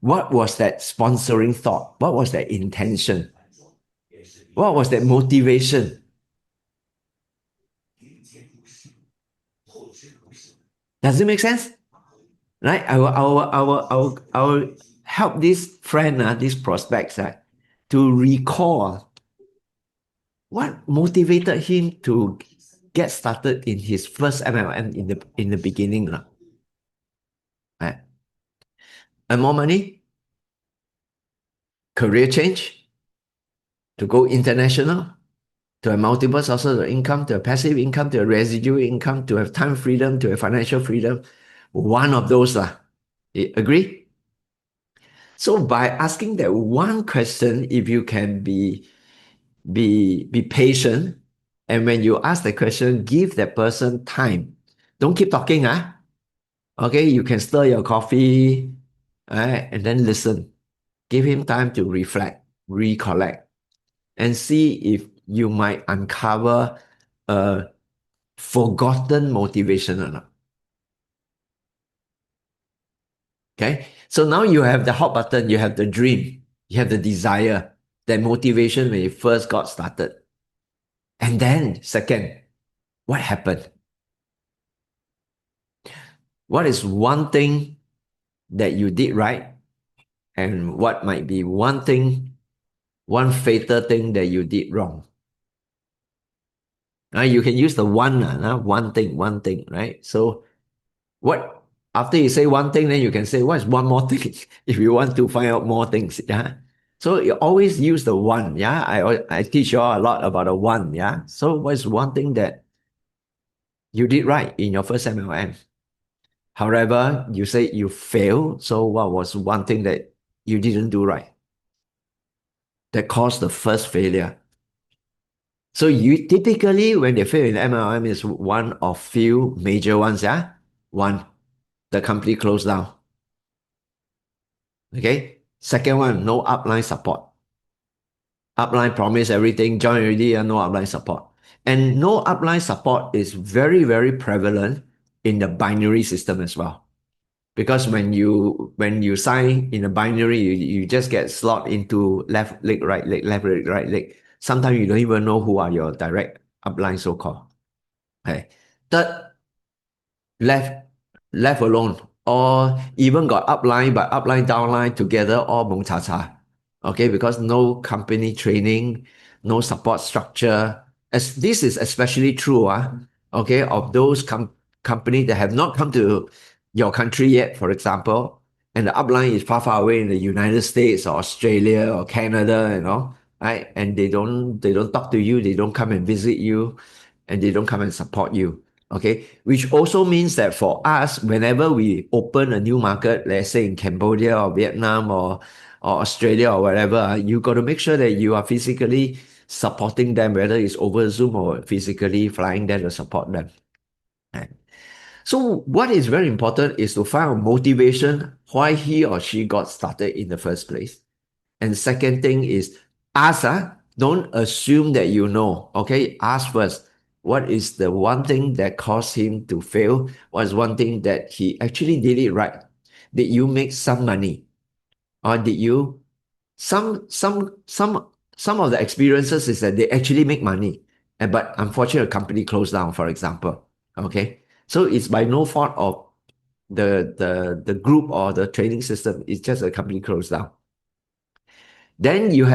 What was that sponsoring thought? What was that intention? What was that motivation? Does it make sense? Right? I will help this friend, these prospects, to recall what motivated him to get started in his first MLM in the beginning. Right? Earn more money, career change, to go international, to have multiple sources of income, to have passive income, to have residual income, to have time freedom, to have financial freedom. One of those. Agree? So by asking that one question, if you can be patient, and when you ask the question, give that person time. Don't keep talking. Okay, you can stir your coffee, right, and then listen. Give him time to reflect, recollect, and see if you might uncover a forgotten motivation or not. Okay, so now you have the hot button, you have the dream, you have the desire, that motivation when you first got started. And then, second, what happened? What is one thing that you did right? And what might be one thing, one fatal thing that you did wrong? You can use the one thing, right? So what, after you say one thing, then you can say, what's one more thing if you want to find out more things, yeah? So you always use the one, yeah? I teach you all a lot about the one, yeah? So what's one thing that you did right in your first MLM? However, you say you failed, so what was one thing that you didn't do right that caused the first failure? So you typically, when they fail in MLM, is one of few major ones, yeah? One, the company closed down. Okay? Second one, no upline support. Upline promise everything, join already, no upline support. And no upline support is very, very prevalent in the binary system as well. Because when you sign in a binary, you just get slot into left leg, right leg, left leg, right leg. Sometimes you don't even know who are your direct upline, so-called. Okay. Third, left alone, or even got upline, but upline, downline together, all mong cha cha. Okay, because no company training, no support structure. As this is especially true, okay, of those companies that have not come to your country yet, for example, and the upline is far, far away in the United States or Australia or Canada, right? And they don't talk to you, they don't come and visit you, and they don't come and support you. Okay, which also means that for us, whenever we open a new market, let's say in Cambodia or Vietnam or Australia or whatever, you got to make sure that you are physically supporting them, whether it's over Zoom or physically flying there to support them. So what is very important is to find out motivation, why he or she got started in the first place. And second thing is ask, don't assume that you know. Okay, ask first. What is the one thing that caused him to fail? What is one thing that he actually did it right? Did you make some money? Or did you some of the experiences is that they actually make money, but unfortunately a company closed down, for example. Okay. So it's by no fault of the group or the training system. It's just a company closed down. Then you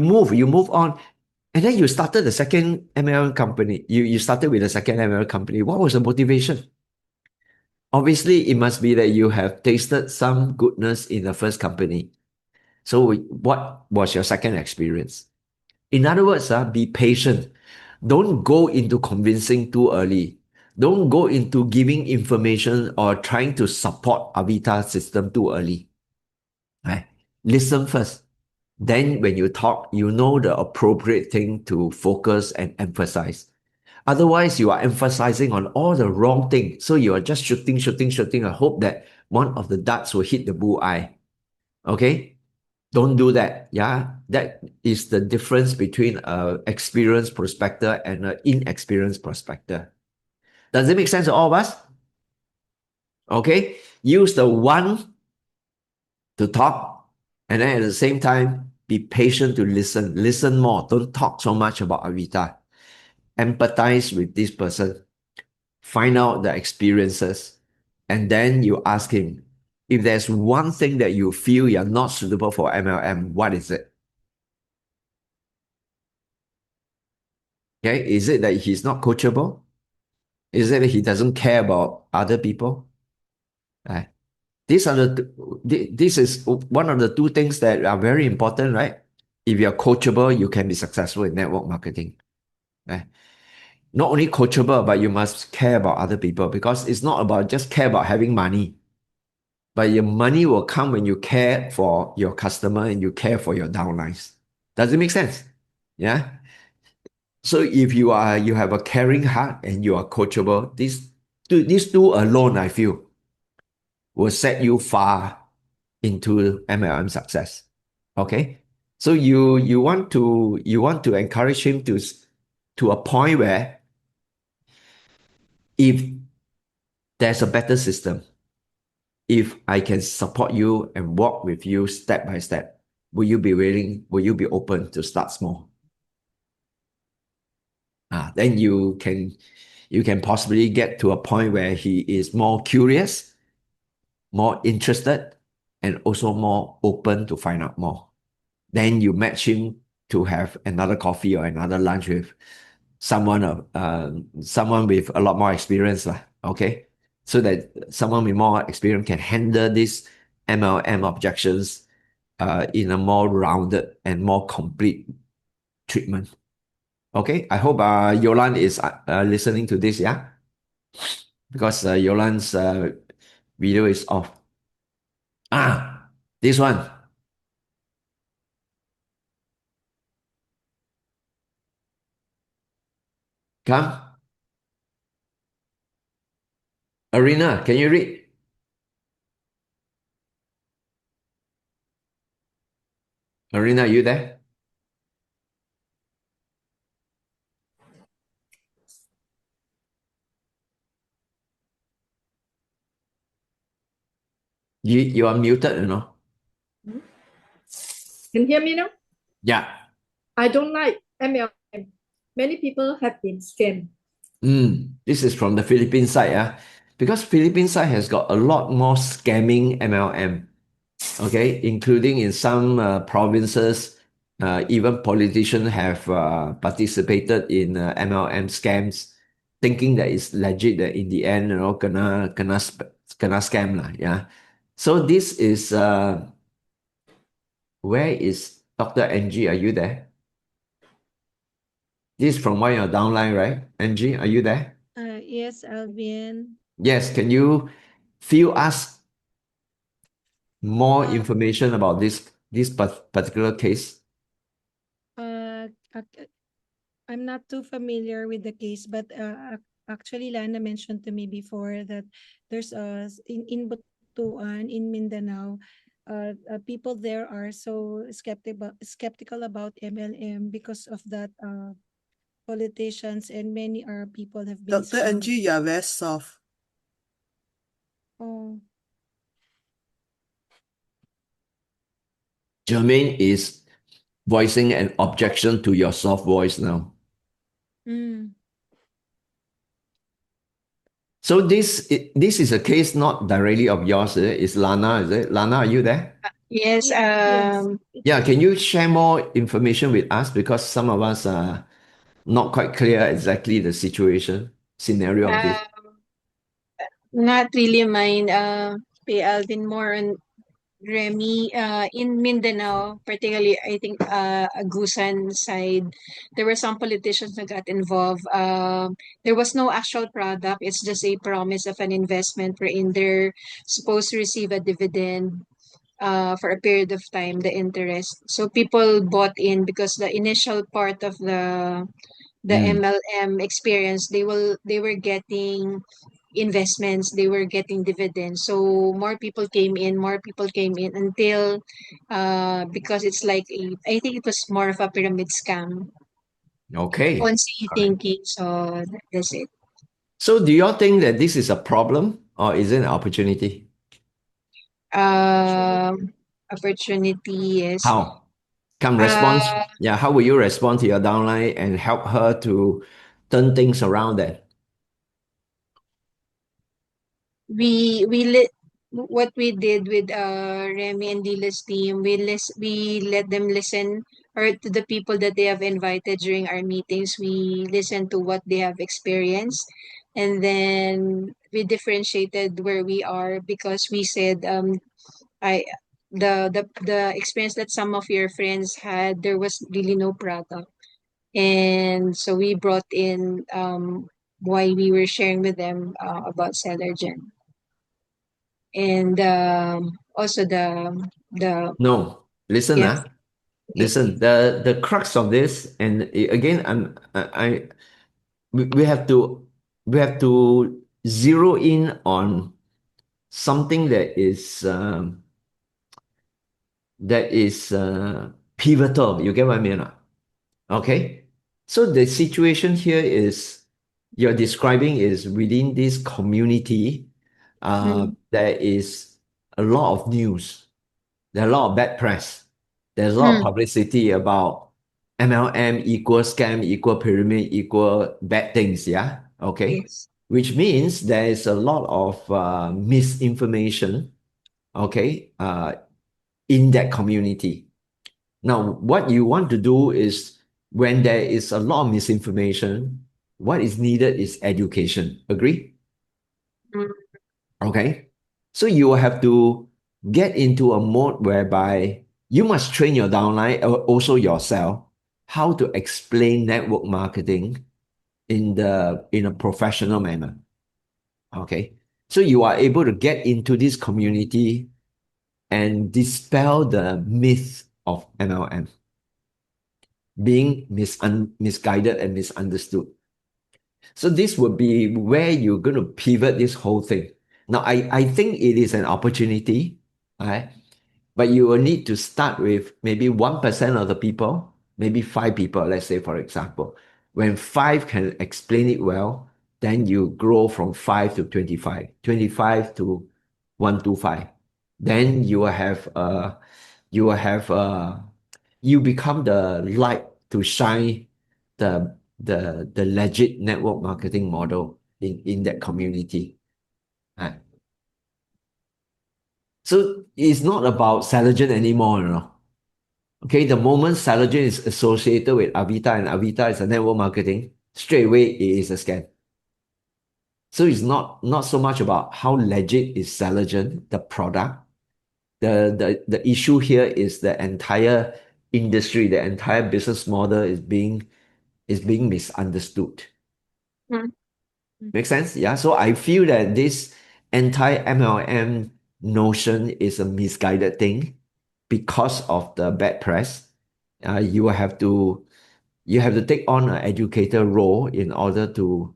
move on, and then you started the second MLM company. You started with the second MLM company. What was the motivation? Obviously, it must be that you have tasted some goodness in the first company. So what was your second experience? In other words, be patient. Don't go into convincing too early. Don't go into giving information or trying to support Avita system too early. Right? Listen first. Then when you talk, you know the appropriate thing to focus and emphasize. Otherwise, you are emphasizing on all the wrong things. So you are just shooting. I hope that one of the darts will hit the bullseye. Okay? Don't do that. Yeah? That is the difference between an experienced prospector and an inexperienced prospector. Does it make sense to all of us? Okay? Use the one to talk, and then at the same time, be patient to listen. Listen more. Don't talk so much about Avita. Empathize with this person. find out the experiences, and then you ask him, if there's one thing that you feel you're not suitable for MLM, what is it? Okay, is it that he's not coachable? Is it that he doesn't care about other people? Right? This is one of the two things that are very important, right? If you're coachable, you can be successful in network marketing. Right? Not only coachable, but you must care about other people, because it's not about just care about having money. But your money will come when you care for your customer and you care for your downlines. Does it make sense? Yeah. So if you have a caring heart and you are coachable, these two alone, I feel, will set you far into MLM success. Okay. So you want to encourage him to a point where if there's a better system, if I can support you and walk with you step by step, will you be open to start small? Then you can possibly get to a point where he is more curious, more interested, and also more open to find out more. Then you match him to have another coffee or another lunch with someone with a lot more experience, okay? So that someone with more experience can handle these MLM objections in a more rounded and more complete treatment. Okay, I hope Yolan is listening to this, yeah? Because Yolan's video is off. This one. Come. Arena, can you read? Arena, are you there? You are muted, you know? Can you hear me now? Yeah. I don't like MLM. Many people have been scammed. This is from the Philippine side, yeah? Because Philippine side has got a lot more scamming MLM, okay? Including in some provinces, even politicians have participated in MLM scams, thinking that it's legit, that in the end, kena scam lah, yeah? So this is, where is Dr. Angie? Are you there? This is from one of your downline, right? Angie, are you there? Yes, Alvin. Yes, can you fill us more information about this particular case? I'm not too familiar with the case, but actually Lana mentioned to me before that there's in Butuan, in Mindanao, people there are so skeptical about MLM because of that politicians and many people have been Dr. Angie, you are very soft. Oh. Jermaine is voicing an objection to your soft voice now. So this is a case not directly of yours, is it? It's Lana, is it? Lana, are you there? Yes. Yeah, can you share more information with us? Because some of us are not quite clear exactly the scenario of this. Not really mine. PA Alvin, more on Remy. In Mindanao, particularly, I think Agusan side, there were some politicians that got involved. There was no actual product. It's just a promise of an investment wherein they're supposed to receive a dividend for a period of time, the interest. So people bought in because the initial part of the MLM experience, they were getting investments, they were getting dividends. So more people came in until because it's like I think it was more of a pyramid scam. Okay. Ponzi thinking. So that's it. So do you all think that this is a problem or is it an opportunity? Opportunity is How? Response. Yeah, how will you respond to your downline and help her to turn things around then? what we did with Remy and Dila's team, we let them listen, or to the people that they have invited during our meetings, we listen to what they have experienced, and then we differentiated where we are, because we said, I the experience that some of your friends had, there was really no product. And so we brought in why we were sharing with them about Sellergen. And also the No, listen, yes. listen. The crux of this, and again, we have to zero in on something that is pivotal. You get what I mean? Okay. So the situation here is you're describing is within this community, there is a lot of news. There are a lot of bad press. There's a lot of publicity about MLM equal scam, equal pyramid, equal bad things. Yeah. Okay. Yes. Which means there is a lot of misinformation. Okay. In that community. Now, what you want to do is when there is a lot of misinformation, what is needed is education. Agree? Okay. So you will have to get into a mode whereby you must train your downline, also yourself, how to explain network marketing in a professional manner. Okay. So you are able to get into this community and dispel the myth of MLM being misguided and misunderstood. So this would be where you're going to pivot this whole thing. Now, I think it is an opportunity, right? But you will need to start with maybe 1% of the people, maybe 5 people, let's say, for example. When 5 can explain it well, then you grow from 5 to 25, 25 to 125. Then you become the light to shine the legit network marketing model in that community. Right? So it's not about Sellergen anymore, you know. Okay, the moment Sellergen is associated with Avita and Avita is a network marketing, straight away it is a scam. So it's not so much about how legit is Sellergen, the product. The issue here is the entire industry, the entire business model is being misunderstood. Make sense? Yeah. So I feel that this entire MLM notion is a misguided thing because of the bad press. You have to take on an educator role in order to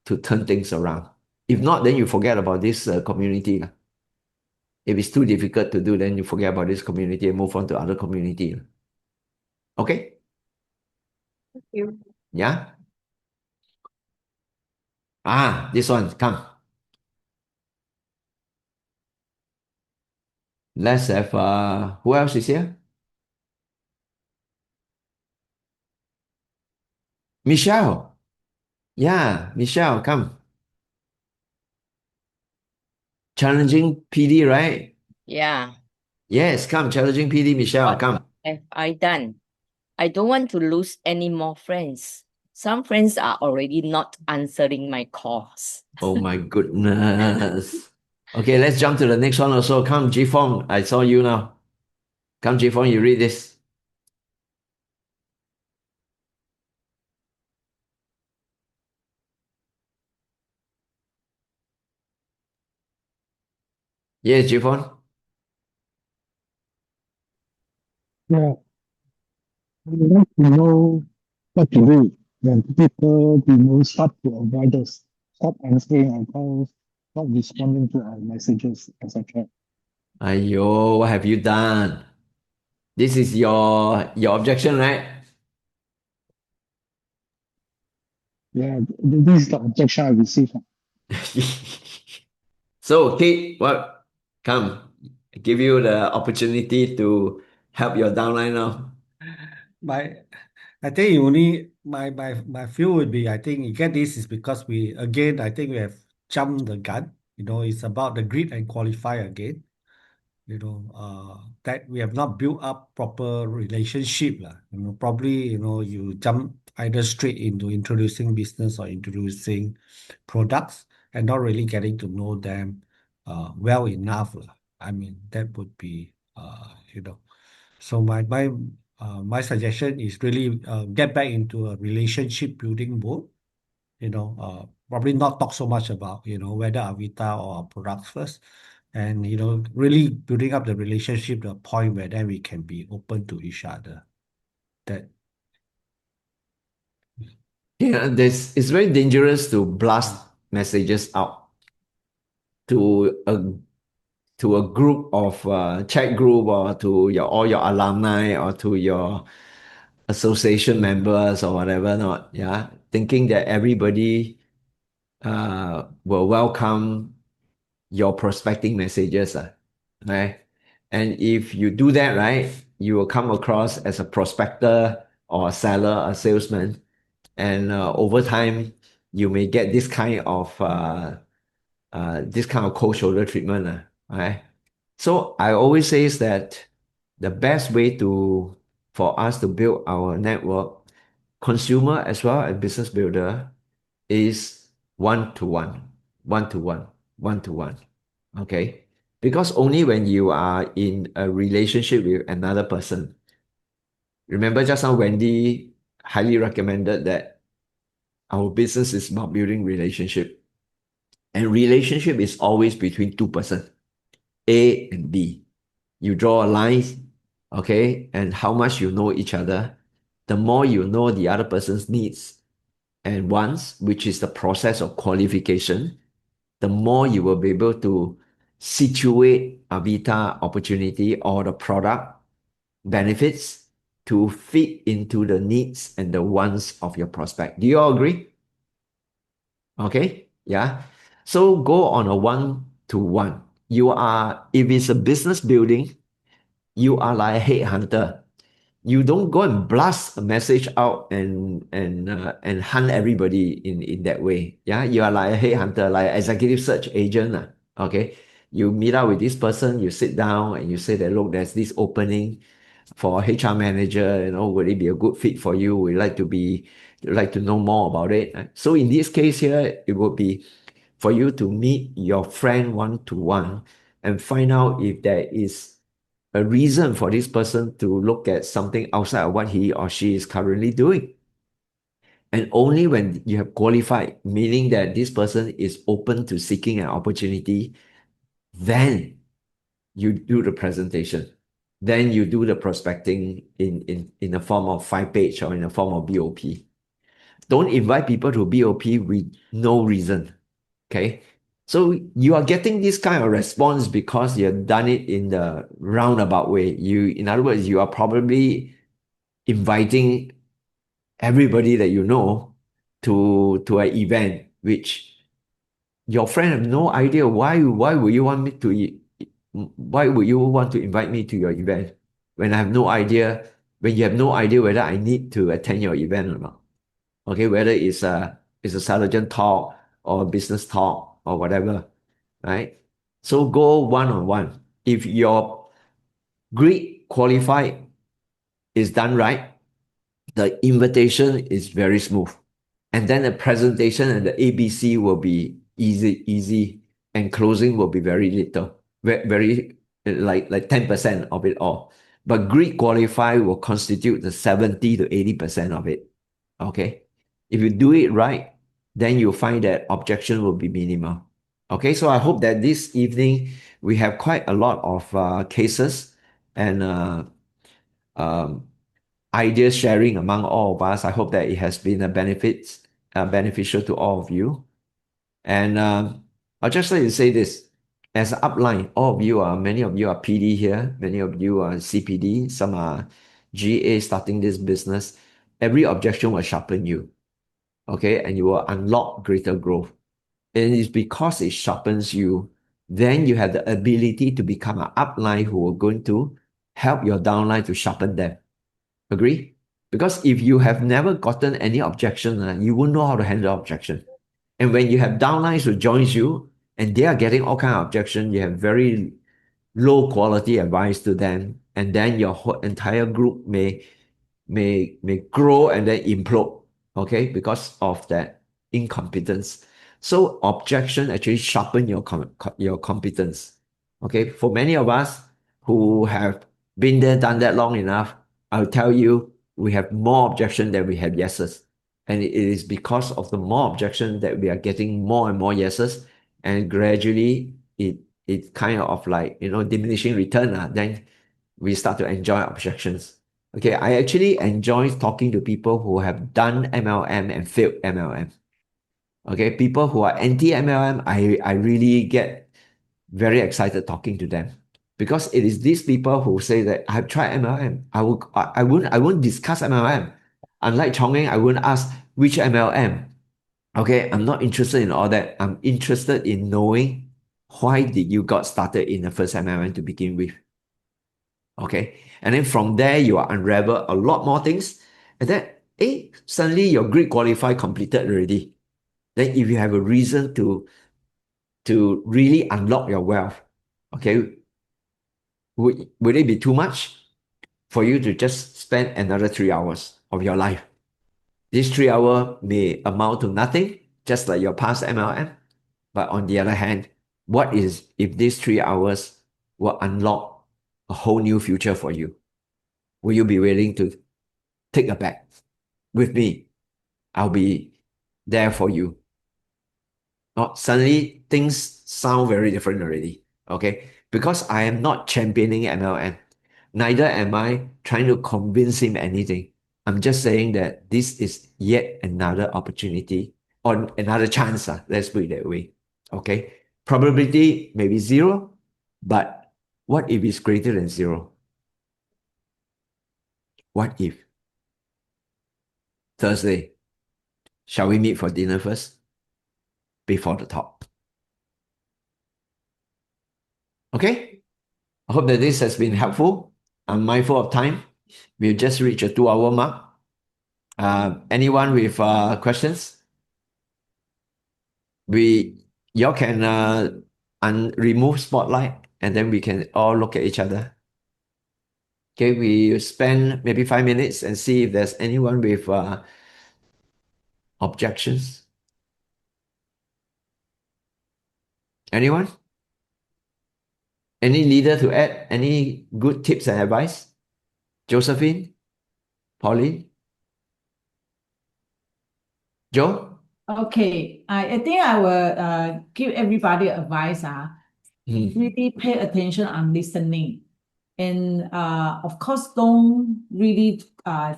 turn things around. If not, then you forget about this community. If it's too difficult to do, then you forget about this community and move on to other community. Okay? Thank you. Yeah? This one, come. Let's have, who else is here? Michelle. Yeah, Michelle, come. Challenging PD, right? Yeah. Yes, come. Challenging PD, Michelle, What come. have I done? I don't want to lose any more friends. Some friends are already not answering my calls. Oh my goodness. Okay, let's jump to the next one also. Come, G-Fong. I saw you now. Come, G-Fong, you read this. Yes, G-Fong. Yeah, I would like to know what to do when people, start to avoid us, stop answering our calls, stop responding to our messages, etc. Ayo, what have you done? This is your objection, right? Yeah, this is the objection I received. So, Kate, what? Come, I give you the opportunity to help your downline now. I think you only my view would be, I think again this is because I think we have jumped the gun. It's about the grit and qualify again. That we have not built up proper relationship lah. Probably, you jump either straight into introducing business or introducing products and not really getting to know them well enough lah. I mean, that would be, so my suggestion is really get back into a relationship building mode. Probably not talk so much about, whether Avita or our products first. And, really building up the relationship to a point where then we can be open to each other. It's very dangerous to blast messages out to a group of chat group or to all your alumni or to your association members or whatever not, yeah, thinking that everybody will welcome your prospecting messages, right? And if you do that, right, you will come across as a prospector or a seller, a salesman, and over time you may get this kind of cold shoulder treatment, right? So I always say is that the best way for us to build our network, consumer as well as business builder, is one-to-one, one-to-one, one-to-one. Okay? Because only when you are in a relationship with another person. Remember just now Wendy highly recommended that our business is about building relationship. And relationship is always between two persons, A and B. You draw a line, okay, and how much you know each other, the more you know the other person's needs and wants, which is the process of qualification, the more you will be able to situate Avita opportunity or the product benefits to fit into the needs and the wants of your prospect. Do you all agree? Okay, yeah. So go on a one-to-one. If it's a business building, you are like a headhunter. You don't go and blast a message out and hunt everybody in that way. Yeah, you are like a headhunter, like an executive search agent. Okay, you meet up with this person, you sit down and you say that, look, there's this opening for HR manager. Would it be a good fit for you? We'd like to know more about it. So in this case here, it would be for you to meet your friend one-to-one and find out if there is a reason for this person to look at something outside of what he or she is currently doing. And only when you have qualified, meaning that this person is open to seeking an opportunity, then you do the presentation. Then you do the prospecting in the form of 5-page or in the form of BOP. Don't invite people to BOP with no reason. Okay? So you are getting this kind of response because you have done it in the roundabout way. In other words, you are probably inviting everybody that you know to an event, which your friend have no idea why would you want to invite me to your event when I have no idea, when you have no idea whether I need to attend your event or not. Okay, whether it's a Sargent talk or a business talk or whatever, right? So go one-on-one. If your grid qualified is done right, the invitation is very smooth. And then the presentation and the ABC will be easy, and closing will be very little, very like 10% of it all. But grid qualified will constitute the 70 to 80% of it. Okay? If you do it right, then you'll find that objection will be minimal. Okay, so I hope that this evening we have quite a lot of cases and ideas sharing among all of us. I hope that it has been beneficial to all of you. And I'll just like to say this. As an upline, many of you are PD here, many of you are CPD, some are GA starting this business. Every objection will sharpen you. Okay, and you will unlock greater growth. And it's because it sharpens you, then you have the ability to become an upline who are going to help your downline to sharpen them. Agree? Because if you have never gotten any objection, you won't know how to handle objection. And when you have downlines who joins you, and they are getting all kind of objection. You have very low quality advice to them, and then your whole entire group may grow and then implode, okay, because of that incompetence. So objection actually sharpen your competence. Okay, for many of us who have been there, done that long enough, I'll tell you, we have more objection than we have yeses. And it is because of the more objection that we are getting more and more yeses, and gradually it kind of like, diminishing return. Then we start to enjoy objections. Okay, I actually enjoy talking to people who have done MLM and failed MLM. Okay, people who are anti-MLM, I really get very excited talking to them, because it is these people who say that I've tried MLM. I won't discuss MLM. Unlike Chongqing, I won't ask which MLM. Okay, I'm not interested in all that. I'm interested in knowing why did you got started in the first MLM to begin with. Okay, and then from there you are unravel a lot more things, and then suddenly your grid qualify completed already. Then if you have a reason to really unlock your wealth, okay, would it be too much for you to just spend another 3 hours of your life? This 3 hours may amount to nothing, just like your past MLM. But on the other hand, what is if these 3 hours will unlock a whole new future for you? Will you be willing to take a bet with me? I'll be there for you. Suddenly things sound very different already. Okay, because I am not championing MLM. Neither am I trying to convince him anything. I'm just saying that this is yet another opportunity or another chance. Let's put it that way. Okay, probability may be 0, but what if it's greater than 0? What if Thursday, shall we meet for dinner first before the talk? Okay, I hope that this has been helpful. I'm mindful of time. We've just reached a 2-hour mark. Anyone with questions? Y'all can remove spotlight, and then we can all look at each other. Okay, we spend maybe 5 minutes and see if there's anyone with objections. Anyone? Any leader to add? Any good tips and advice? Josephine? Pauline? Joe? Okay, I think I will give everybody advice. Really pay attention on listening. And of course, don't really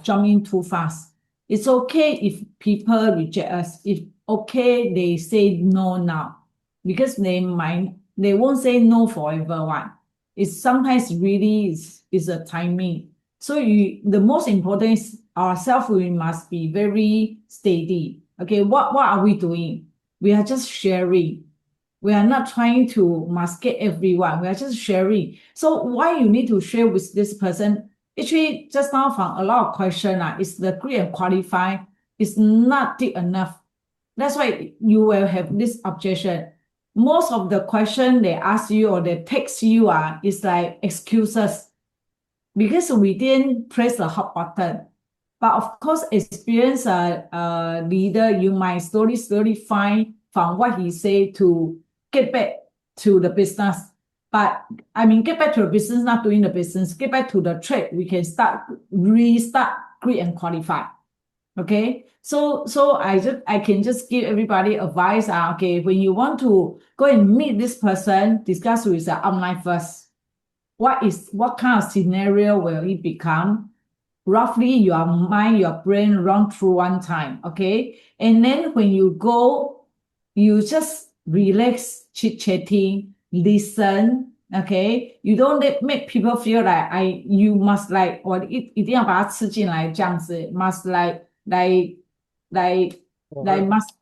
jump in too fast. It's okay if people reject us. It's okay they say no now, because they won't say no forever. One, it's sometimes really is a timing. So the most important is ourselves. We must be very steady. Okay, what are we doing? We are just sharing. We are not trying to maskate everyone. We are just sharing. So why you need to share with this person? Actually, just now from a lot of questions, is the grade and qualify is not deep enough. That's why you will have this objection. Most of the question they ask you or they text you is like excuses, because we didn't press the hot button. But of course, experienced leader, you might slowly find from what he say to get back to the business. But I mean, get back to the business, not doing the business, get back to the trade. We can restart, create and qualify. Okay. So I can just give everybody advice. Okay, when you want to go and meet this person, discuss with the upline first. What kind of scenario will it become? Roughly your mind, your brain run through one time. Okay. And then when you go, you just relax, chit-chatting, listen, okay? You don't make people feel like you must like, 我一定要把它吃进来这样子 must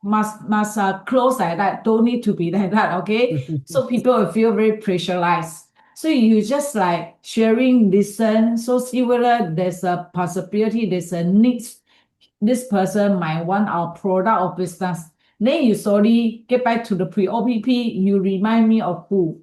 must close like that, don't need to be like that, okay? So people will feel very pressurized. So you just like sharing, listen, so see whether there's a possibility, there's a need, this person might want our product or business. Then you slowly get back to the pre-OPP, you remind me of who.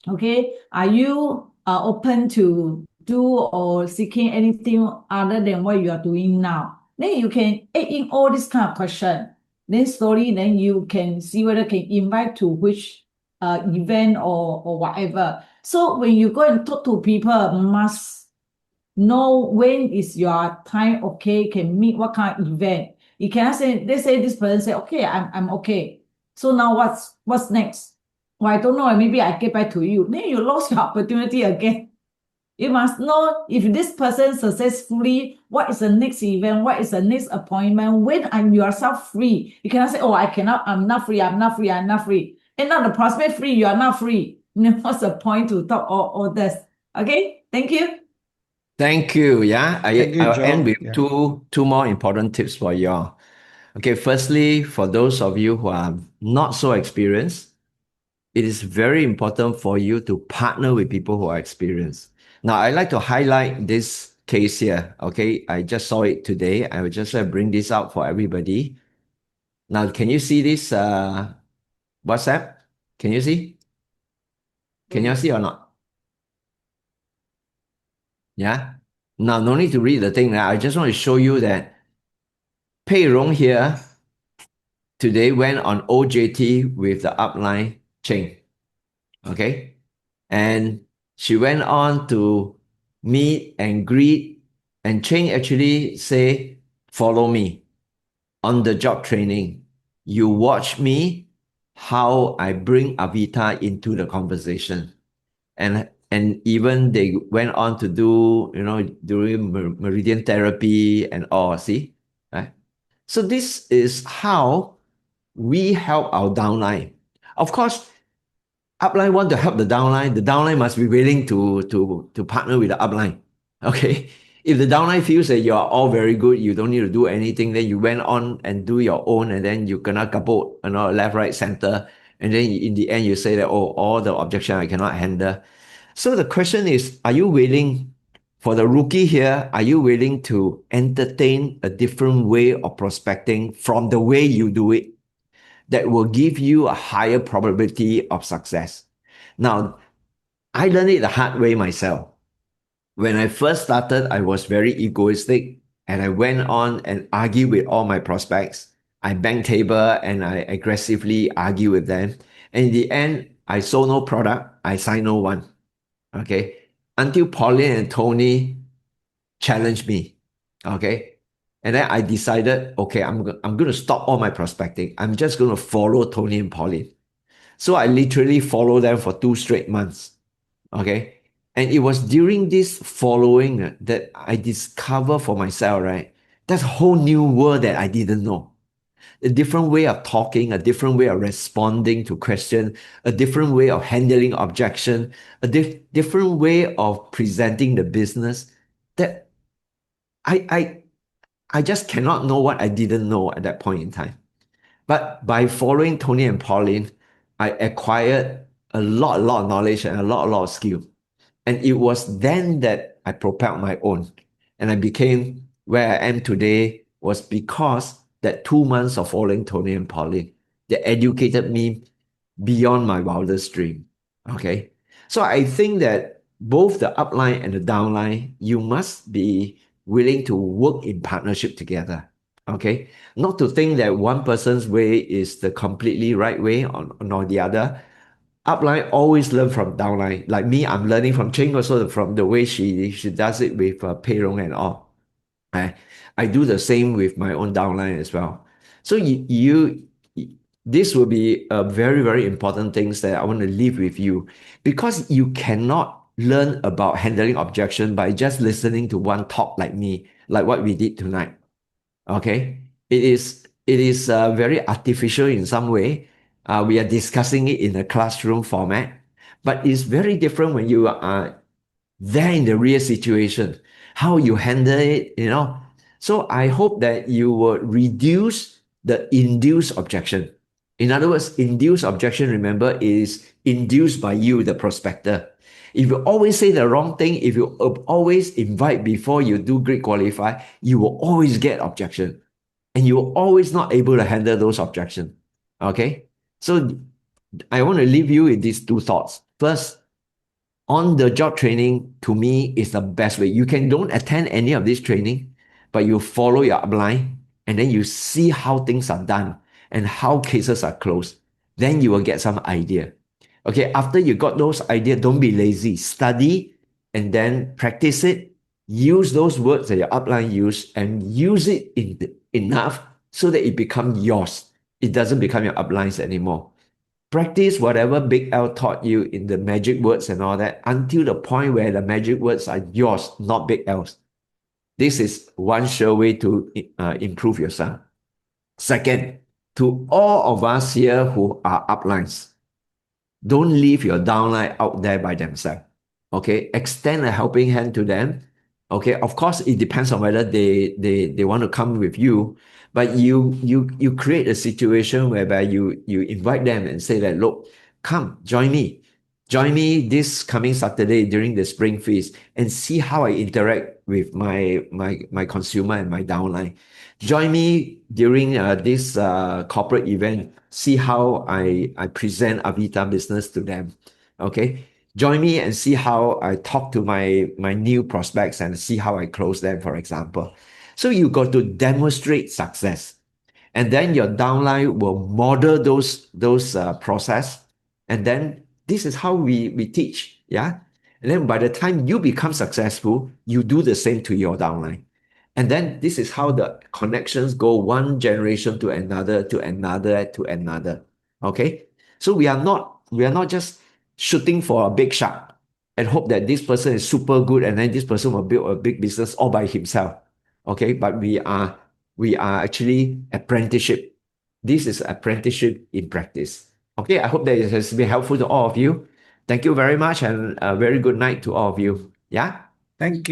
Okay, are you open to do or seeking anything other than what you are doing now? Then you can add in all this kind of question. Then slowly, then you can see whether can invite to which event or whatever. So when you go and talk to people, must know when is your time okay, can meet what kind of event. You cannot say, let's say this person say, okay, I'm okay. So now what's next? Well, I don't know, maybe I get back to you. Then you lost your opportunity again. You must know if this person successfully, what is the next event, what is the next appointment, when I'm yourself free. You cannot say, oh, I'm not free. And now the prospect free, you are not free. What's the point to talk all this? Okay, thank you. Thank you. Yeah, Thank you, I'll Joe. end with Yeah. two more important tips for y'all. Okay, firstly, for those of you who are not so experienced, it is very important for you to partner with people who are experienced. Now, I'd like to highlight this case here. Okay, I just saw it today. I will just bring this out for everybody. Now, can you see this WhatsApp? Can you see? Can you see or not? Yeah. Now, no need to read the thing. I just want to show you that Pei Rong here today went on OJT with the upline Cheng. Okay. And she went on to meet and greet. And Cheng actually say, follow me on the job training. You watch me how I bring Avita into the conversation. And even they went on to do, doing meridian therapy and all, see? Right? So this is how we help our downline. Of course, upline want to help the downline must be willing to partner with the upline. Okay. If the downline feels that you are all very good, you don't need to do anything, then you went on and do your own, and then you cannot kaput, left, right, center. And then in the end, you say that, oh, all the objection I cannot handle. So the question is, are you willing, for the rookie here, are you willing to entertain a different way of prospecting from the way you do it that will give you a higher probability of success? Now, I learned it the hard way myself. When I first started, I was very egoistic and I went on and argued with all my prospects. I banged table and I aggressively argue with them. And in the end, I sold no product. I signed no one. Okay. Until Pauline and Tony challenged me. Okay. And then I decided, okay, I'm going to stop all my prospecting. I'm just going to follow Tony and Pauline. So I literally followed them for 2 straight months. Okay. And it was during this following that I discovered for myself, right? That's a whole new world that I didn't know. A different way of talking, a different way of responding to questions, a different way of handling objection, a different way of presenting the business that I just cannot know what I didn't know at that point in time. But by following Tony and Pauline, I acquired a lot of knowledge and a lot of skill. And it was then that I propelled my own. And I became where I am today was because that 2 months of following Tony and Pauline, they educated me beyond my wildest dream. Okay. So I think that both the upline and the downline, you must be willing to work in partnership together. Okay. Not to think that one person's way is the completely right way or the other. Upline always learn from downline. Like me, I'm learning from Cheng also from the way she does it with Pei Rong and all. I do the same with my own downline as well. So this will be a very, very important things that I want to leave with you, because you cannot learn about handling objection by just listening to one talk like me, like what we did tonight. Okay, it is very artificial in some way. We are discussing it in a classroom format, but it's very different when you are there in the real situation, how you handle it, So I hope that you will reduce the induced objection. In other words, induced objection, remember, is induced by you, the prospector. If you always say the wrong thing, if you always invite before you do great qualify, you will always get objection. And you will always not able to handle those objections. Okay. So I want to leave you with these two thoughts. First, on the job training to me is the best way. You can don't attend any of this training, but you follow your upline and then you see how things are done and how cases are closed. Then you will get some idea. Okay, after you got those ideas, don't be lazy. Study and then practice it. Use those words that your upline use and use it enough so that it becomes yours. It doesn't become your uplines anymore. Practice whatever Big L taught you in the magic words and all that until the point where the magic words are yours, not Big L's. This is one sure way to improve yourself. Second, to all of us here who are uplines, don't leave your downline out there by themselves. Okay, extend a helping hand to them. Okay, of course, it depends on whether they want to come with you, but you create a situation whereby you invite them and say that, look, come, join me. Join me this coming Saturday during the spring feast and see how I interact with my consumer and my downline. Join me during this corporate event. See how I present Avita business to them. Okay. Join me and see how I talk to my new prospects and see how I close them, for example. So you got to demonstrate success. And then your downline will model those process. And then this is how we teach. Yeah. And then by the time you become successful, you do the same to your downline. And then this is how the connections go one generation to another, to another, to another. Okay. So we are not just shooting for a big shot and hope that this person is super good and then this person will build a big business all by himself. Okay. But we are actually apprenticeship. This is apprenticeship in practice. Okay. I hope that it has been helpful to all of you. Thank you very much and a very good night to all of you. Yeah. Thank you.